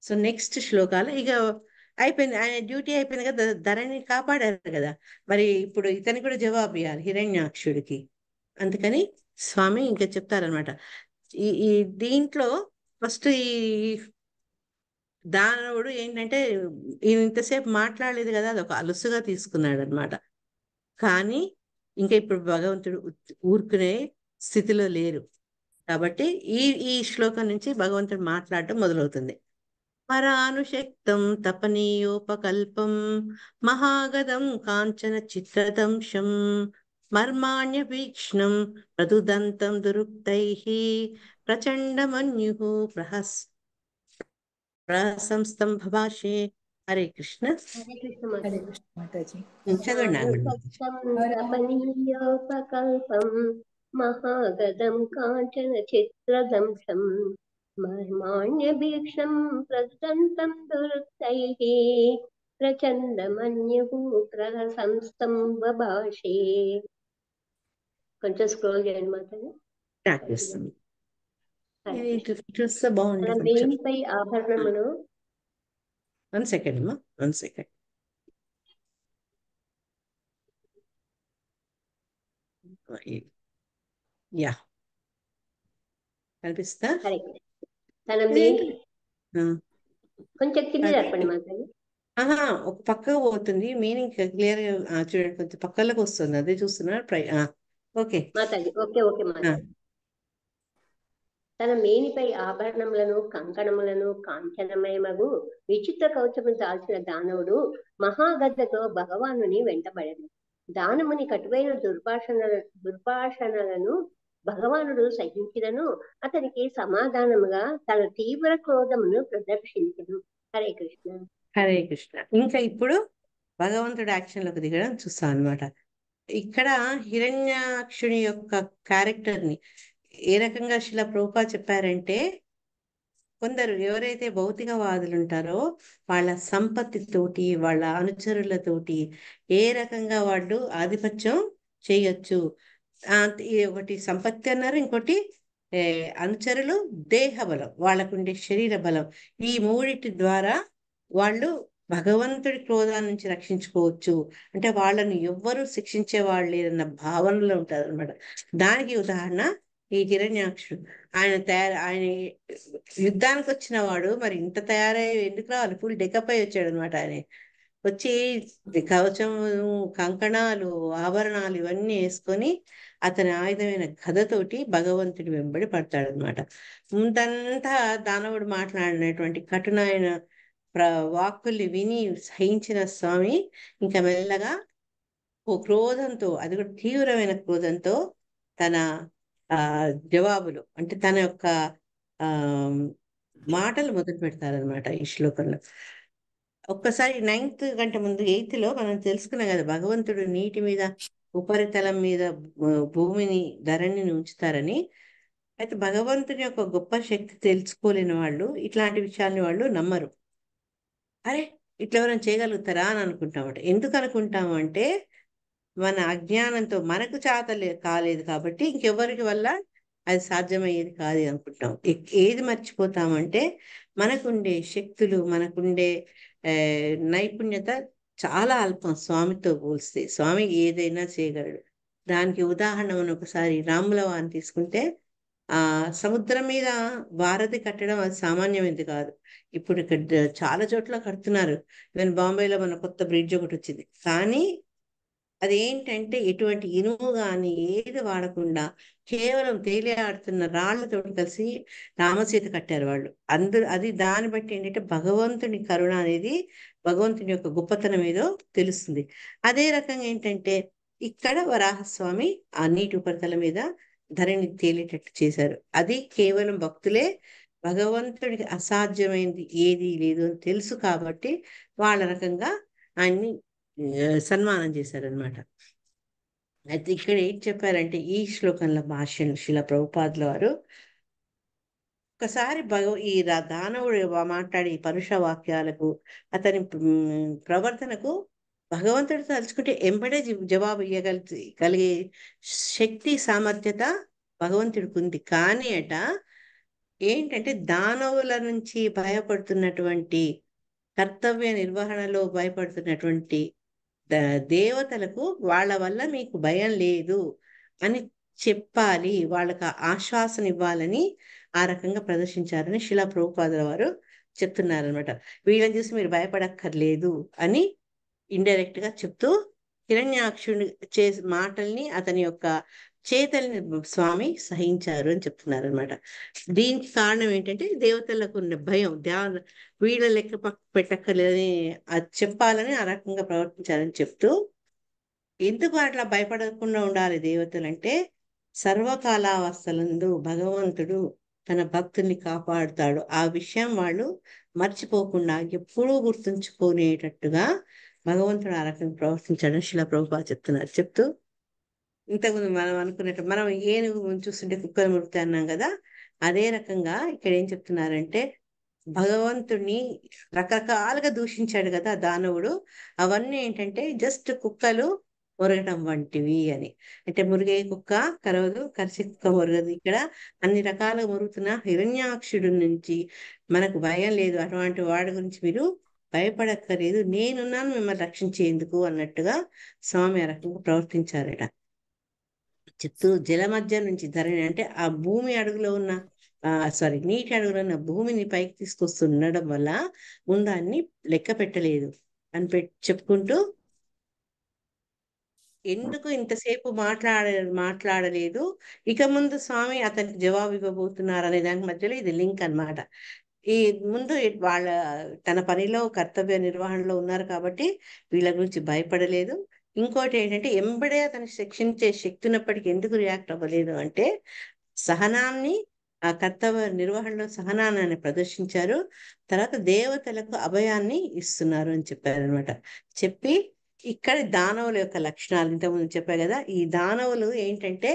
సో నెక్స్ట్ శ్లోకాలు ఇక అయిపోయింది, ఆయన డ్యూటీ అయిపోయింది కదా, ధరణి కాపాడారు కదా, మరి ఇప్పుడు ఇతనికి కూడా జవాబు ఇవ్వాలి హిరణ్యాక్షుడికి. అందుకని స్వామి ఇంకా చెప్తారనమాట. ఈ దీంట్లో ఫస్ట్ ఈ దానవుడు ఏంటంటే ఈయన ఇంతసేపు మాట్లాడలేదు కదా, అది ఒక అలుసుగా తీసుకున్నాడు అనమాట. కానీ ఇంకా ఇప్పుడు భగవంతుడు ఊరుకునే స్థితిలో లేరు కాబట్టి ఈ శ్లోకం నుంచి భగవంతుడు మాట్లాడటం మొదలవుతుంది. పరానుశక్తం తపనీయోపకల్పం మహాగదం కాంచన చిత్రదంశం మర్మాణ్య వీక్ష్ణం ప్రదుదంతం దురుక్తైః ప్రచండమన్యుః ప్రశంస్తం భవాషే. హరే కృష్ణ. హరే కృష్ణ హరే కృష్ణ మాతాజీ. చదవండి నాగమణి. తపనీయోపకల్పం మహాగదం కాంచన చిత్రదంశం మర్మాణ్యభీక్షం ప్రదంతం దురుక్తైః ప్రచండమన్యుః ప్రశంస్తం బభాషే. కొంచెం స్క్రోల్ చేయండి మాతాజీ. బాగుంది. వేణిపై ఆభరణమును. వన్ సెకండ్ అమ్మా, వన్ సెకండ్. యా కనిపిస్తా. తన కొంచెం కింద చెప్పండి మాతాజీ. ఒక పక్కకు పోతుంది, మీనింగ్ క్లియర్ గా చూడండి, కొంచెం పక్కలకు వస్తుంది, అదే చూస్తున్నారు. Okay Mataji. Okay okay Mataji. తన మేనిపై ఆభరణములను కంకణములను కాంచనమయమగు విచిత్ర కవచము దాల్చిన దానవుడు మహాగద్దతో భగవానుని వెంటబడెను. దానముని కటువైన దుర్భాషణలను భగవానుడు సహించినను అతనికి సమాధానముగా తన తీవ్ర క్రోధమును ప్రదర్శించెను. హరే కృష్ణ. హరే కృష్ణ. ఇంకా ఇప్పుడు భగవంతుడు యాక్షన్ లోకి దిగడం చూస్తాం అన్నమాట. ఇక్కడ హిరణ్యాక్షుని యొక్క క్యారెక్టర్ ని ఏ రకంగా శిలా ప్రభుపాద చెప్పారంటే, కొందరు ఎవరైతే భౌతికవాదులు ఉంటారో వాళ్ళ సంపత్తితోటి, వాళ్ళ అనుచరులతోటి ఏ రకంగా వాళ్ళు ఆధిపత్యం చేయొచ్చు. ఇది ఒకటి సంపత్తి అన్నారు, ఇంకోటి అనుచరులు, దేహ బలం, వాళ్ళకుండే శరీర బలం. ఈ మూడిటి ద్వారా వాళ్ళు భగవంతుడి క్రోధాల నుంచి రక్షించుకోవచ్చు. అంటే వాళ్ళని ఎవ్వరూ శిక్షించే వాళ్ళు లేదన్న భావనలో ఉంటారు అనమాట. దానికి ఉదాహరణ ఈ హిరణ్యాక్షుడు. ఆయన యుద్ధానికి వచ్చిన వాడు మరి ఇంత తయారై ఎందుకు రావాలి? ఫుల్ డెకప్ అయి వచ్చాడు అనమాట. ఆయన వచ్చి కవచం, కంకణాలు, ఆభరణాలు ఇవన్నీ వేసుకొని అతని ఆయుధమైన గదతోటి భగవంతుడి వెంబడి పడతాడనమాట. ముందంతా దానవుడు మాట్లాడినటువంటి కఠినమైన వాక్కుల్ని విని సహించిన స్వామి ఇంకా మెల్లగా ఓ క్రోధంతో, అది కూడా తీవ్రమైన క్రోధంతో తన జవాబులు అంటే తన యొక్క మాటలు మొదలు పెడతారనమాట ఈ శ్లోకంలో. ఒక్కసారి 9th కంటే ముందు 8th లో మనం తెలుసుకున్నాం కదా, భగవంతుడు నీటి మీద, ఉపరితలం మీద భూమిని, ధరణిని ఉంచుతారని. అయితే భగవంతుని యొక్క గొప్ప శక్తి తెలుసుకోలేని వాళ్ళు ఇట్లాంటి విషయాల్ని వాళ్ళు నమ్మరు. అరే ఇట్లా ఎవరైనా చేయగలుగుతారా అని అనుకుంటామట. ఎందుకు అనుకుంటాము అంటే మన అజ్ఞానంతో మనకు కాలేదు కాబట్టి ఇంకెవరికి వల్ల అది సాధ్యమయ్యేది కాదు అనుకుంటాం. ఏది మర్చిపోతామంటే మనకుండే శక్తులు, మనకుండే నైపుణ్యత చాలా అల్పం స్వామితో పోలిస్తే. స్వామి ఏదైనా చేయగలడు. దానికి ఉదాహరణ మనం ఒకసారి రాముల వారిని తీసుకుంటే, సముద్రం మీద వారధి కట్టడం అది సామాన్యమైనది కాదు. ఇప్పుడు ఇక్కడ చాలా చోట్ల కడుతున్నారు. ఈవెన్ బాంబేలో మన కొత్త బ్రిడ్జ్ ఒకటి వచ్చింది. కానీ అదేంటంటే ఎటువంటి ఇనుము కానీ ఏది వాడకుండా కేవలం తేలియాడుతున్న రాళ్లతో కలిసి రామసీత కట్టారు వాళ్ళు. అది దాన్ని బట్టి ఏంటంటే భగవంతుని కరుణ అనేది, భగవంతుని యొక్క గొప్పతనం ఏదో తెలుస్తుంది. అదే రకంగా ఏంటంటే ఇక్కడ వరాహస్వామి ఆ నీటి ఉపరితల మీద ధరణి తేలేటట్టు చేశారు. అది కేవలం భక్తులే, భగవంతుడికి అసాధ్యమైనది ఏది లేదు అని తెలుసు కాబట్టి వాళ్ళ రకంగా ఆయన్ని సన్మానం చేశారనమాట. అయితే ఇక్కడ ఏం చెప్పారంటే ఈ శ్లోకంలో భాష్యం శిలా ప్రభుపాదుల వారు ఒకసారి ఈ దానవుడు మాట్లాడే పరుష వాక్యాలకు, అతని ప్రవర్తనకు భగవంతుడు తలుచుకుంటే ఎంబడే జవాబు కలిగే శక్తి, సామర్థ్యత భగవంతుడికి ఉంది. కానీ ఏంటంటే దానవుల నుంచి భయపడుతున్నటువంటి, కర్తవ్య నిర్వహణలో భయపడుతున్నటువంటి దేవతలకు వాళ్ళ వల్ల మీకు భయం లేదు అని చెప్పాలి, వాళ్ళకి ఆశ్వాసన ఇవ్వాలని ఆ రకంగా ప్రదర్శించారని శిలా ప్రభుపాదుల వారు చెప్తున్నారనమాట. వీళ్ళని చూసి మీరు భయపడక్కర్లేదు అని ఇండైరెక్ట్ గా చెప్తూ హిరణ్యాక్షుని మాటల్ని, అతని యొక్క చేతల్ని స్వామి సహించారు అని చెప్తున్నారు అనమాట. దీనికి కారణం ఏంటంటే దేవతలకు ఉన్న భయం, వీళ్ళ లెక్క పెట్టక్కర్లేదని అది చెప్పాలని ఆ రకంగా ప్రవర్తించారని చెప్తూ, ఎందుకు అట్లా భయపడకుండా ఉండాలి దేవతలు అంటే, సర్వకాలావస్థలందు భగవంతుడు తన భక్తుల్ని కాపాడుతాడు. ఆ విషయం వాళ్ళు మర్చిపోకుండా ఎప్పుడూ గుర్తుంచుకునేటట్టుగా భగవంతుడు ఆ రకంగా ప్రవర్తించాడని శిలా ప్రభుపాద చెప్తున్నారు. చెప్తూ ఇంతకుముందు మనం అనుకున్నట్టు మనం ఏనుగు చూస్తుంటే కుక్కలు మురుగుతాయి అన్నాం కదా, అదే రకంగా ఇక్కడ ఏం చెప్తున్నారంటే భగవంతుడిని రకరకాలుగా దూషించాడు కదా దానవుడు. అవన్నీ ఏంటంటే జస్ట్ కుక్కలు మురగటం వంటివి అని. అంటే మురిగే కుక్క కరవదు, కరిసే కుక్క మురగదు. ఇక్కడ అన్ని రకాలుగా మురుగుతున్న హిరణ్యాక్షుడి నుంచి మనకు భయం లేదు, అటువంటి వాడి గురించి మీరు భయపడక్కర్లేదు, నేనున్నాను మిమ్మల్ని రక్షించేందుకు అన్నట్టుగా స్వామి ఆ రకంగా ప్రవర్తించారట. చెప్తూ జల మధ్య నుంచి ధరణి అంటే ఆ భూమి అడుగులో ఉన్న నీటి అడుగులో ఉన్న భూమిని పైకి తీసుకొస్తుండడం వల్ల ఉందాన్ని లెక్క పెట్టలేదు అని చెప్పుకుంటూ, ఎందుకు ఇంతసేపు మాట్లాడలేదు, ఇక ముందు స్వామి అతనికి జవాబు ఇవ్వబోతున్నారు అనే దాని మధ్యలో ఇది లింక్ అన్నమాట. ఈ ముందు తన పనిలో కర్తవ్య నిర్వహణలో ఉన్నారు కాబట్టి వీళ్ళ గురించి భయపడలేదు. ఇంకోటి ఏంటంటే ఎంబడే అతను శిక్షించే శక్తి ఉన్నప్పటికీ ఎందుకు రియాక్ట్ అవ్వలేదు అంటే సహనాన్ని, ఆ కర్తవ్య నిర్వహణలో సహనాన్ని ప్రదర్శించారు. తర్వాత దేవతలకు అభయాన్ని ఇస్తున్నారు అని చెప్పారనమాట. చెప్పి ఇక్కడ దానవుల యొక్క లక్షణాలు ఇంతకుముందు చెప్పా కదా. ఈ దానవులు ఏంటంటే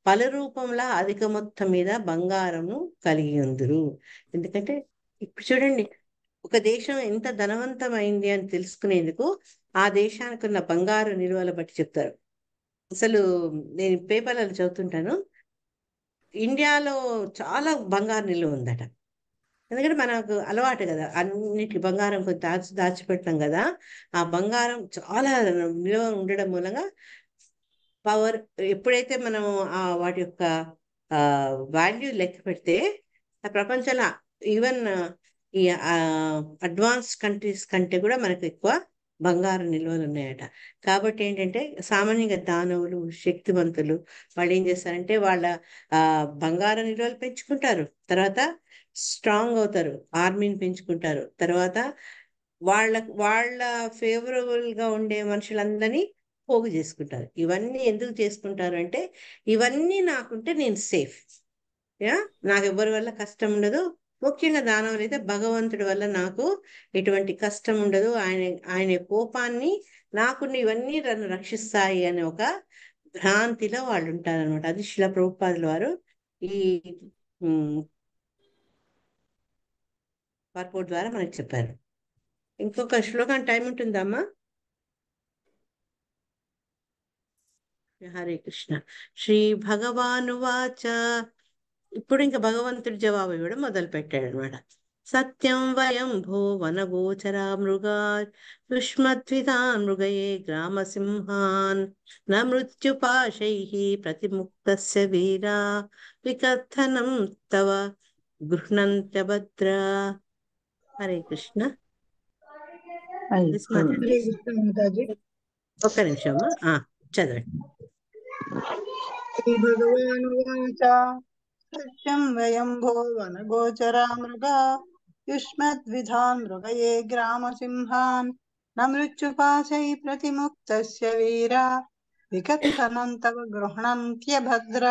పలు రూపంలో అధిక మొత్తం మీద బంగారము కలిగి ఉందురు. ఎందుకంటే ఇప్పుడు చూడండి, ఒక దేశం ఎంత ధనవంతమైంది అని తెలుసుకునేందుకు ఆ దేశానికి ఉన్న బంగారు నిల్వలు బట్టి చెప్తారు. అసలు నేను పేపర్లలో చదువుతుంటాను, ఇండియాలో చాలా బంగారు నిల్వ ఉందట. ఎందుకంటే మనకు అలవాటు కదా, అన్నిటి బంగారం కొంచెం దాచిపెడతాం కదా. ఆ బంగారం చాలా నిల్వ ఉండడం మూలంగా పవర్, ఎప్పుడైతే మనం వాటి యొక్క వాల్యూ లెక్క పెడితే ఆ ప్రపంచంలో ఈవెన్ ఈ అడ్వాన్స్ కంట్రీస్ కంటే కూడా మనకు ఎక్కువ బంగారు నిల్వలు ఉన్నాయట. కాబట్టి ఏంటంటే సామాన్యంగా దానవులు శక్తివంతులు వాళ్ళు ఏం చేస్తారంటే వాళ్ళ బంగారు నిల్వలు పెంచుకుంటారు, తర్వాత స్ట్రాంగ్ అవుతారు, ఆర్మీని పెంచుకుంటారు, తర్వాత వాళ్ళ ఫేవరబుల్ గా ఉండే మనుషులందరినీ పోగు చేసుకుంటారు. ఇవన్నీ ఎందుకు చేసుకుంటారు అంటే ఇవన్నీ నాకుంటే నేను సేఫ్, నాకు ఎవరి వల్ల కష్టం ఉండదు. ముఖ్యంగా దానవులు అయితే భగవంతుడి వల్ల నాకు ఎటువంటి కష్టం ఉండదు, ఆయన కోపాన్ని నాకున్న ఇవన్నీ నన్ను రక్షిస్తాయి అనే ఒక భ్రాంతిలో వాళ్ళు ఉంటారనమాట. అది శిల ప్రభుపాదుల వారు ఈ పర్పోర్ట్ ద్వారా మనకు చెప్పారు. ఇంకొక శ్లోకం టైం ఉంటుందమ్మా? హరే కృష్ణ. శ్రీ భగవానువాచ. ఇప్పుడు ఇంకా భగవంతుడి జవాబు ఇవ్వడం మొదలు పెట్టాడు అనమాట. సత్యం వయం భో వనగోచరా మృగా యుష్మద్వితాన్ మృగయే గ్రామసింహాన్ న మృత్యుపాశై ప్రతిముక్తస్య వీరా వికథనం తవ గృహ్ణంత్య భద్ర. హరే కృష్ణ. ఒక్క నిమిషమ్మా, చదవండి. శ్రీ భగవానువాచ. సత్యం వయం భో వనగోచరా మృగా యుష్మద్విధాన్ మృగయే గ్రామసింహాన్ న మృత్యుపాశై ప్రతిముక్తస్య వీరా వికథనం తవ గృహ్ణంత్య భద్ర.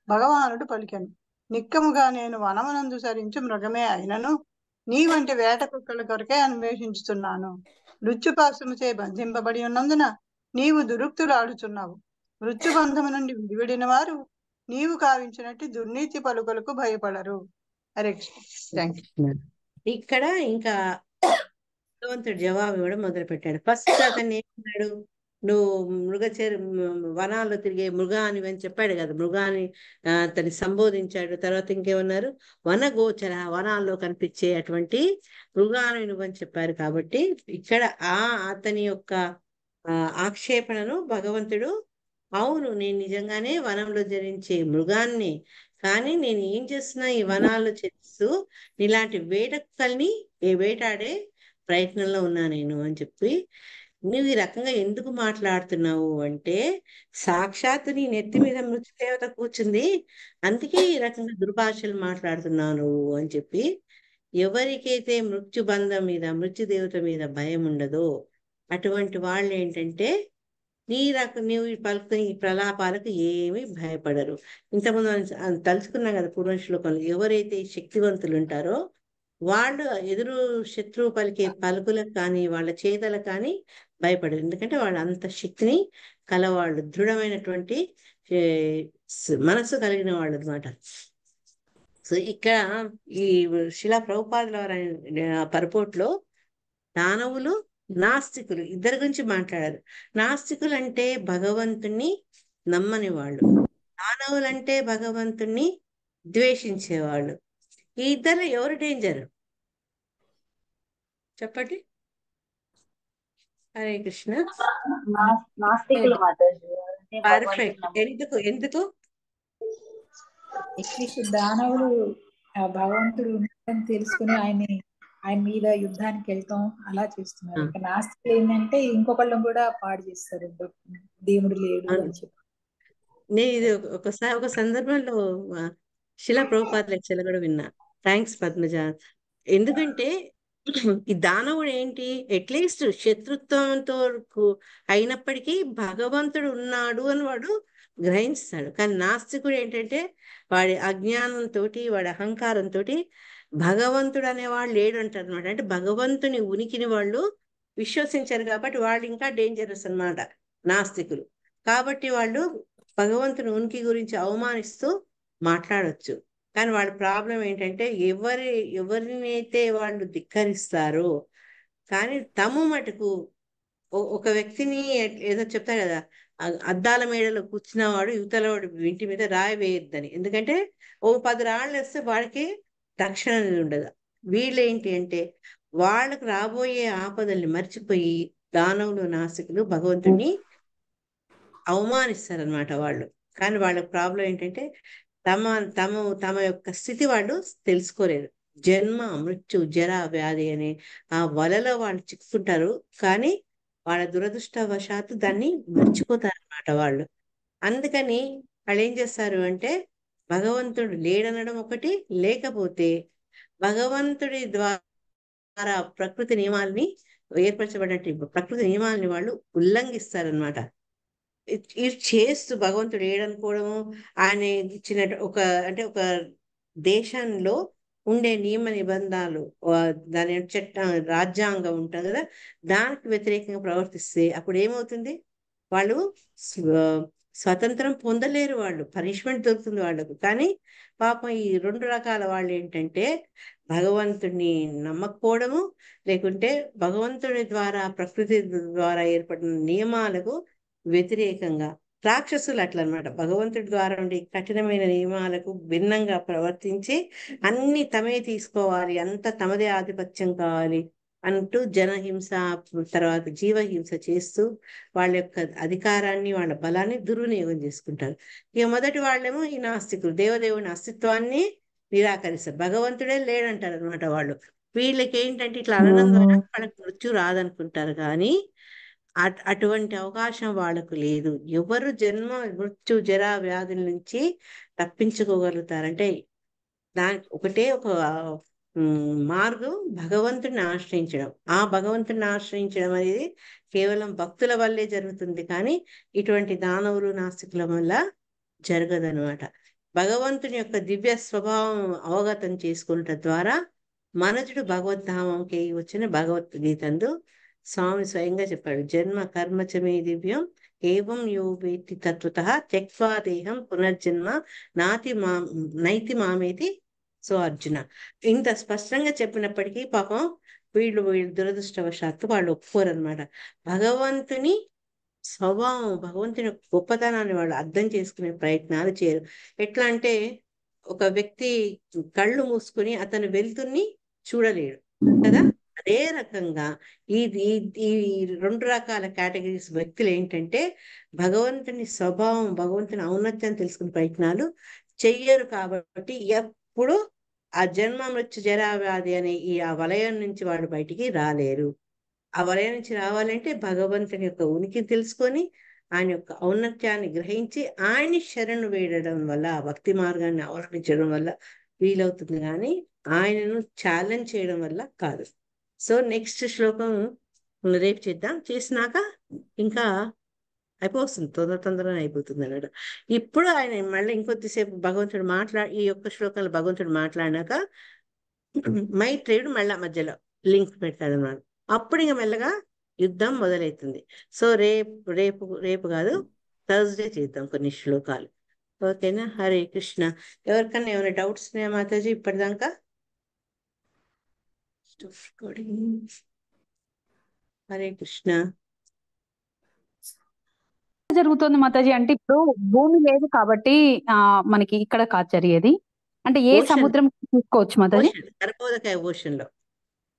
భగవానుడు పలికెను, నిక్కముగా నేను వనమునందు సరించు మృగమే అయినను నీ వంటి వేట కుక్కల కొరకే అన్వేషించుతున్నాను. మృత్యుపాశముచే బంధింపబడి ఉన్నందున నీవు దురుక్తులాడుచున్నావు. మృత్యుబంధము నుండి విడివడిన వారు నీవు కావించినట్టు దుర్నీతి పలుకులకు భయపడరు. హరే కృష్ణ. ఇక్కడ ఇంకా భగవంతుడు జవాబు ఇవ్వడం మొదలు పెట్టాడు. ఫస్ట్ అతన్ని ఏమన్నాడు, నువ్వు వనాల్లో తిరిగే మృగాని అని చెప్పాడు కదా. మృగాని అతన్ని సంబోధించాడు. తర్వాత ఇంకేమన్నారు, వనగోచర, వనాల్లో కనిపించే అటువంటి మృగాని నువ్వని చెప్పారు. కాబట్టి ఇక్కడ అతని యొక్క ఆక్షేపణను భగవంతుడు, అవును నేను నిజంగానే వనంలో ధరించే మృగాన్ని, కానీ నేను ఏం చేస్తున్నా ఈ వనాల్లో చేస్తూ ఇలాంటి వేటకుక్కల్ని వేటాడే ప్రయత్నంలో ఉన్నా నేను అని చెప్పి, నువ్వు ఈ రకంగా ఎందుకు మాట్లాడుతున్నావు అంటే సాక్షాత్తు నీ నెత్తి మీద మృత్యుదేవత కూర్చుంది, అందుకే ఈ రకంగా దుర్భాషలు మాట్లాడుతున్నావు నువ్వు అని చెప్పి, ఎవరికైతే మృత్యుబంధం మీద మృత్యుదేవత మీద భయం ఉండదో అటువంటి వాళ్ళు ఏంటంటే నీవు పలుకుతున్న ఈ ప్రలాపాలకు ఏమీ భయపడరు. ఇంతకుముందు తలుచుకున్నాం కదా పూర్వ శ్లోకంలో, ఎవరైతే శక్తివంతులు ఉంటారో వాళ్ళు ఎదురు శత్రువు పలికే పలుకులకు కానీ వాళ్ళ చేతలకు కానీ భయపడరు. ఎందుకంటే వాళ్ళు అంత శక్తిని కలవాళ్ళు, దృఢమైనటువంటి మనసు కలిగిన వాళ్ళు అనమాట. సో ఇక్కడ ఈ శిలా ప్రభుపాదుల పర్పోర్ట్లో దానవులు నాస్తికులు ఇద్దరి గురించి మాట్లాడారు. నాస్తికులు అంటే భగవంతుణ్ణి నమ్మని వాళ్ళు, దానవులంటే భగవంతుణ్ణి ద్వేషించేవాళ్ళు. ఈ ఇద్దరు ఎవరు డేంజర్ చెప్పండి? హరే కృష్ణ. పర్ఫెక్ట్. ఎందుకు దానవులు భగవంతుడు ఉన్నాడని తెలుసుకుని ఆయన మీద యుద్ధానికి వెళ్తాం అలా చేస్తున్నారు. ఇంకా నాస్తికులు ఏంటంటే ఇంకొకళ్ళని కూడా పాడు చేస్తారు, దేవుడు లేడు అని చెప్పి. నేను ఇది ఒక సందర్భంలో శిలా ప్రభుపాద లెక్చర్లు కూడా విన్నా. థ్యాంక్స్ పద్మజ. ఎందుకంటే ఈ దానవుడు ఏంటి, అట్లీస్ట్ శత్రుత్వంతో అయినప్పటికీ భగవంతుడు ఉన్నాడు అని వాడు గ్రహిస్తాడు. కానీ నాస్తికుడు ఏంటంటే వాడి అజ్ఞానంతో, వాడి అహంకారంతో భగవంతుడు అనేవాడు లేడు అంటారు అనమాట. అంటే భగవంతుని ఉనికిని వాళ్ళు విశ్వసించారు కాబట్టి వాళ్ళు ఇంకా డేంజరస్ అన్నమాట నాస్తికులు. కాబట్టి వాళ్ళు భగవంతుని ఉనికి గురించి అవమానిస్తూ మాట్లాడొచ్చు. కానీ వాళ్ళ ప్రాబ్లం ఏంటంటే ఎవరినైతే వాళ్ళు ధిక్కరిస్తారో, కానీ తమ మటుకు ఒక వ్యక్తిని ఏదో చెప్తారు కదా, అద్దాల మేడలో కూర్చున్నవాడు యువతలవాడు ఇంటి మీద రాయి వేయొద్దని. ఎందుకంటే ఓ 10 రాళ్ళు వేస్తే వాడికి రక్షణ అనేది ఉండదు. వీళ్ళేంటి అంటే వాళ్ళకు రాబోయే ఆపదల్ని మర్చిపోయి దానవులు నాస్తికులు భగవంతుడిని అవమానిస్తారనమాట వాళ్ళు. కానీ వాళ్ళ ప్రాబ్లం ఏంటంటే తమ తమ తమ యొక్క స్థితి వాళ్ళు తెలుసుకోలేరు. జన్మ మృత్యు జర వ్యాధి అనే ఆ వలలో వాళ్ళు చిక్కుకుంటారు. కానీ వాళ్ళ దురదృష్టవశాత్తు దాన్ని మర్చిపోతారనమాట వాళ్ళు. అందుకని వాళ్ళు ఏం చేస్తారు అంటే భగవంతుడు లేడనడం ఒకటి, లేకపోతే భగవంతుడి ద్వారా ప్రకృతి నియమాల్ని ఏర్పరచబడినట్టు ప్రకృతి నియమాలని వాళ్ళు ఉల్లంఘిస్తారనమాట. ఇది చేస్తూ భగవంతుడు ఏడనుకోవడము, ఆయన ఇచ్చిన ఒక దేశంలో ఉండే నియమ నిబంధనలు, దాని రాజ్యాంగం ఉంటుంది కదా, దానికి వ్యతిరేకంగా ప్రవర్తిస్తే అప్పుడు ఏమవుతుంది? వాళ్ళు స్వతంత్రం పొందలేరు, వాళ్ళు పనిష్మెంట్ దొరుకుతుంది వాళ్ళకు. కానీ పాపం ఈ 2 రకాల వాళ్ళు ఏంటంటే భగవంతుడిని నమ్మకపోవడము, లేకుంటే భగవంతుడి ద్వారా ప్రకృతి ద్వారా ఏర్పడిన నియమాలకు వ్యతిరేకంగా. రాక్షసులు అట్లా అనమాట. భగవంతుడి ద్వారా ఉండే కఠినమైన నియమాలకు భిన్నంగా ప్రవర్తించి అన్ని తమే తీసుకోవాలి, అంత తమదే ఆధిపత్యం కావాలి అంటూ జనహింస, తర్వాత జీవహింస చేస్తూ వాళ్ళ యొక్క అధికారాన్ని, వాళ్ళ బలాన్ని దుర్వినియోగం చేసుకుంటారు. ఇక మొదటి వాళ్ళేమో ఈ నాస్తికులు దేవదేవుని అస్తిత్వాన్ని నిరాకరిస్తారు, భగవంతుడే లేడంటారు అనమాట వాళ్ళు. వీళ్ళకి ఏంటంటే ఇట్లా అనడం ద్వారా వాళ్ళకి మృత్యు రాదనుకుంటారు. కానీ అటువంటి అవకాశం వాళ్ళకు లేదు. ఎవరు జన్మ మృత్యు జర వ్యాధుల నుంచి తప్పించుకోగలుగుతారంటే దానికి ఒకటే ఒక మార్గం, భగవంతుడిని ఆశ్రయించడం. ఆ భగవంతుడిని ఆశ్రయించడం అనేది కేవలం భక్తుల వల్లే జరుగుతుంది, కానీ ఇటువంటి దానవులు నాస్తికుల వల్ల జరగదనమాట. భగవంతుని యొక్క దివ్య స్వభావం అవగతం చేసుకున్నట ద్వారా మనుషుడు భగవద్ధామంకి వచ్చిన భగవద్గీతందు స్వామి స్వయంగా చెప్పాడు, జన్మ కర్మచమే దివ్యం ఏవం యో వేత్తి తత్వతః త్యక్త్వా దేహం పునర్జన్మ నైతి మామేతి. సో అర్జున, ఇంత స్పష్టంగా చెప్పినప్పటికీ పాపం వీళ్ళు దురదృష్టవశాత్తు వాళ్ళు ఒప్పుకోరనమాట. భగవంతుని స్వభావం, భగవంతుని గొప్పతనాన్ని వాళ్ళు అర్థం చేసుకునే ప్రయత్నాలు చేయరు. ఎట్లా అంటే ఒక వ్యక్తి కళ్ళు మూసుకుని అతను వెలుతుర్ని చూడలేడు కదా, అదే రకంగా ఈ 2 రకాల కేటగిరీస్ వ్యక్తులు ఏంటంటే భగవంతుని స్వభావం, భగవంతుని ఔన్నత్యం తెలుసుకునే ప్రయత్నాలు చెయ్యరు. కాబట్టి ఎప్పుడు ఆ జన్మ మృత్యు జరా వ్యాధి అనే ఆ వలయం నుంచి వాడు బయటికి రాలేరు. ఆ వలయం నుంచి రావాలంటే భగవంతుని యొక్క ఉనికి తెలుసుకొని ఆయన యొక్క ఔన్నత్యాన్ని గ్రహించి ఆయన్ని శరణు వేయడం వల్ల, భక్తి మార్గాన్ని అవలంబించడం వల్ల వీలవుతుంది, కానీ ఆయనను ఛాలెంజ్ చేయడం వల్ల కాదు. సో నెక్స్ట్ శ్లోకం రేపు చేద్దాం. చేసినాక ఇంకా అయిపోతుంది, తొందరగా అయిపోతుంది అన్నాడు. ఇప్పుడు ఆయన మళ్ళీ ఇంకొద్దిసేపు భగవంతుడు ఈ యొక్క శ్లోకాలు భగవంతుడు మాట్లాడినాక మైత్రేయుడు మళ్ళా మధ్యలో లింక్ పెడతాడు అన్నమాట. అప్పుడు ఇంకా మెల్లగా యుద్ధం మొదలవుతుంది. సో రేపు కాదు, థర్స్డే చేద్దాం కొన్ని శ్లోకాలు. ఓకేనా? హరే కృష్ణ. ఎవరికన్నా ఏమైనా డౌట్స్ ఉన్నాయా మాతాజీ ఇప్పటిదాకా? హరే కృష్ణ. జరుగుతుంది మాతాజీ అంటే ఇప్పుడు భూమి లేదు కాబట్టి మనకి ఇక్కడ కాదు జరిగేది. అంటే ఏ సముద్రం చూసుకోవచ్చు మాతాజీ? గర్భోదక ఓషన్ లో.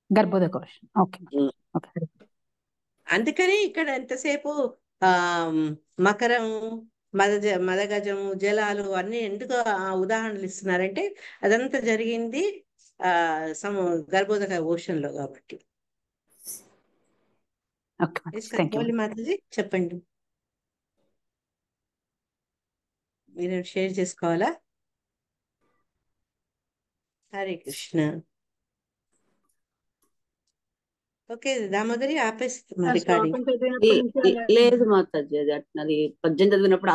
గర్భోదక ఓషన్. ఓకే. అందుకని ఇక్కడ ఎంతసేపు మకరము, మదగజము, జలాలు అన్ని ఎందుకు ఉదాహరణలు ఇస్తున్నారంటే అదంతా జరిగింది గర్భోదక ఓషన్ లో కాబట్టి. మాతాజీ చెప్పండి, మీరు షేర్ చేసుకోవాలా? హరే కృష్ణ. ఓకే దామోదరి ఆపేస్తుంది రికార్డింగ్. లేదు మాతాజీ, అది 18 చదివినప్పుడు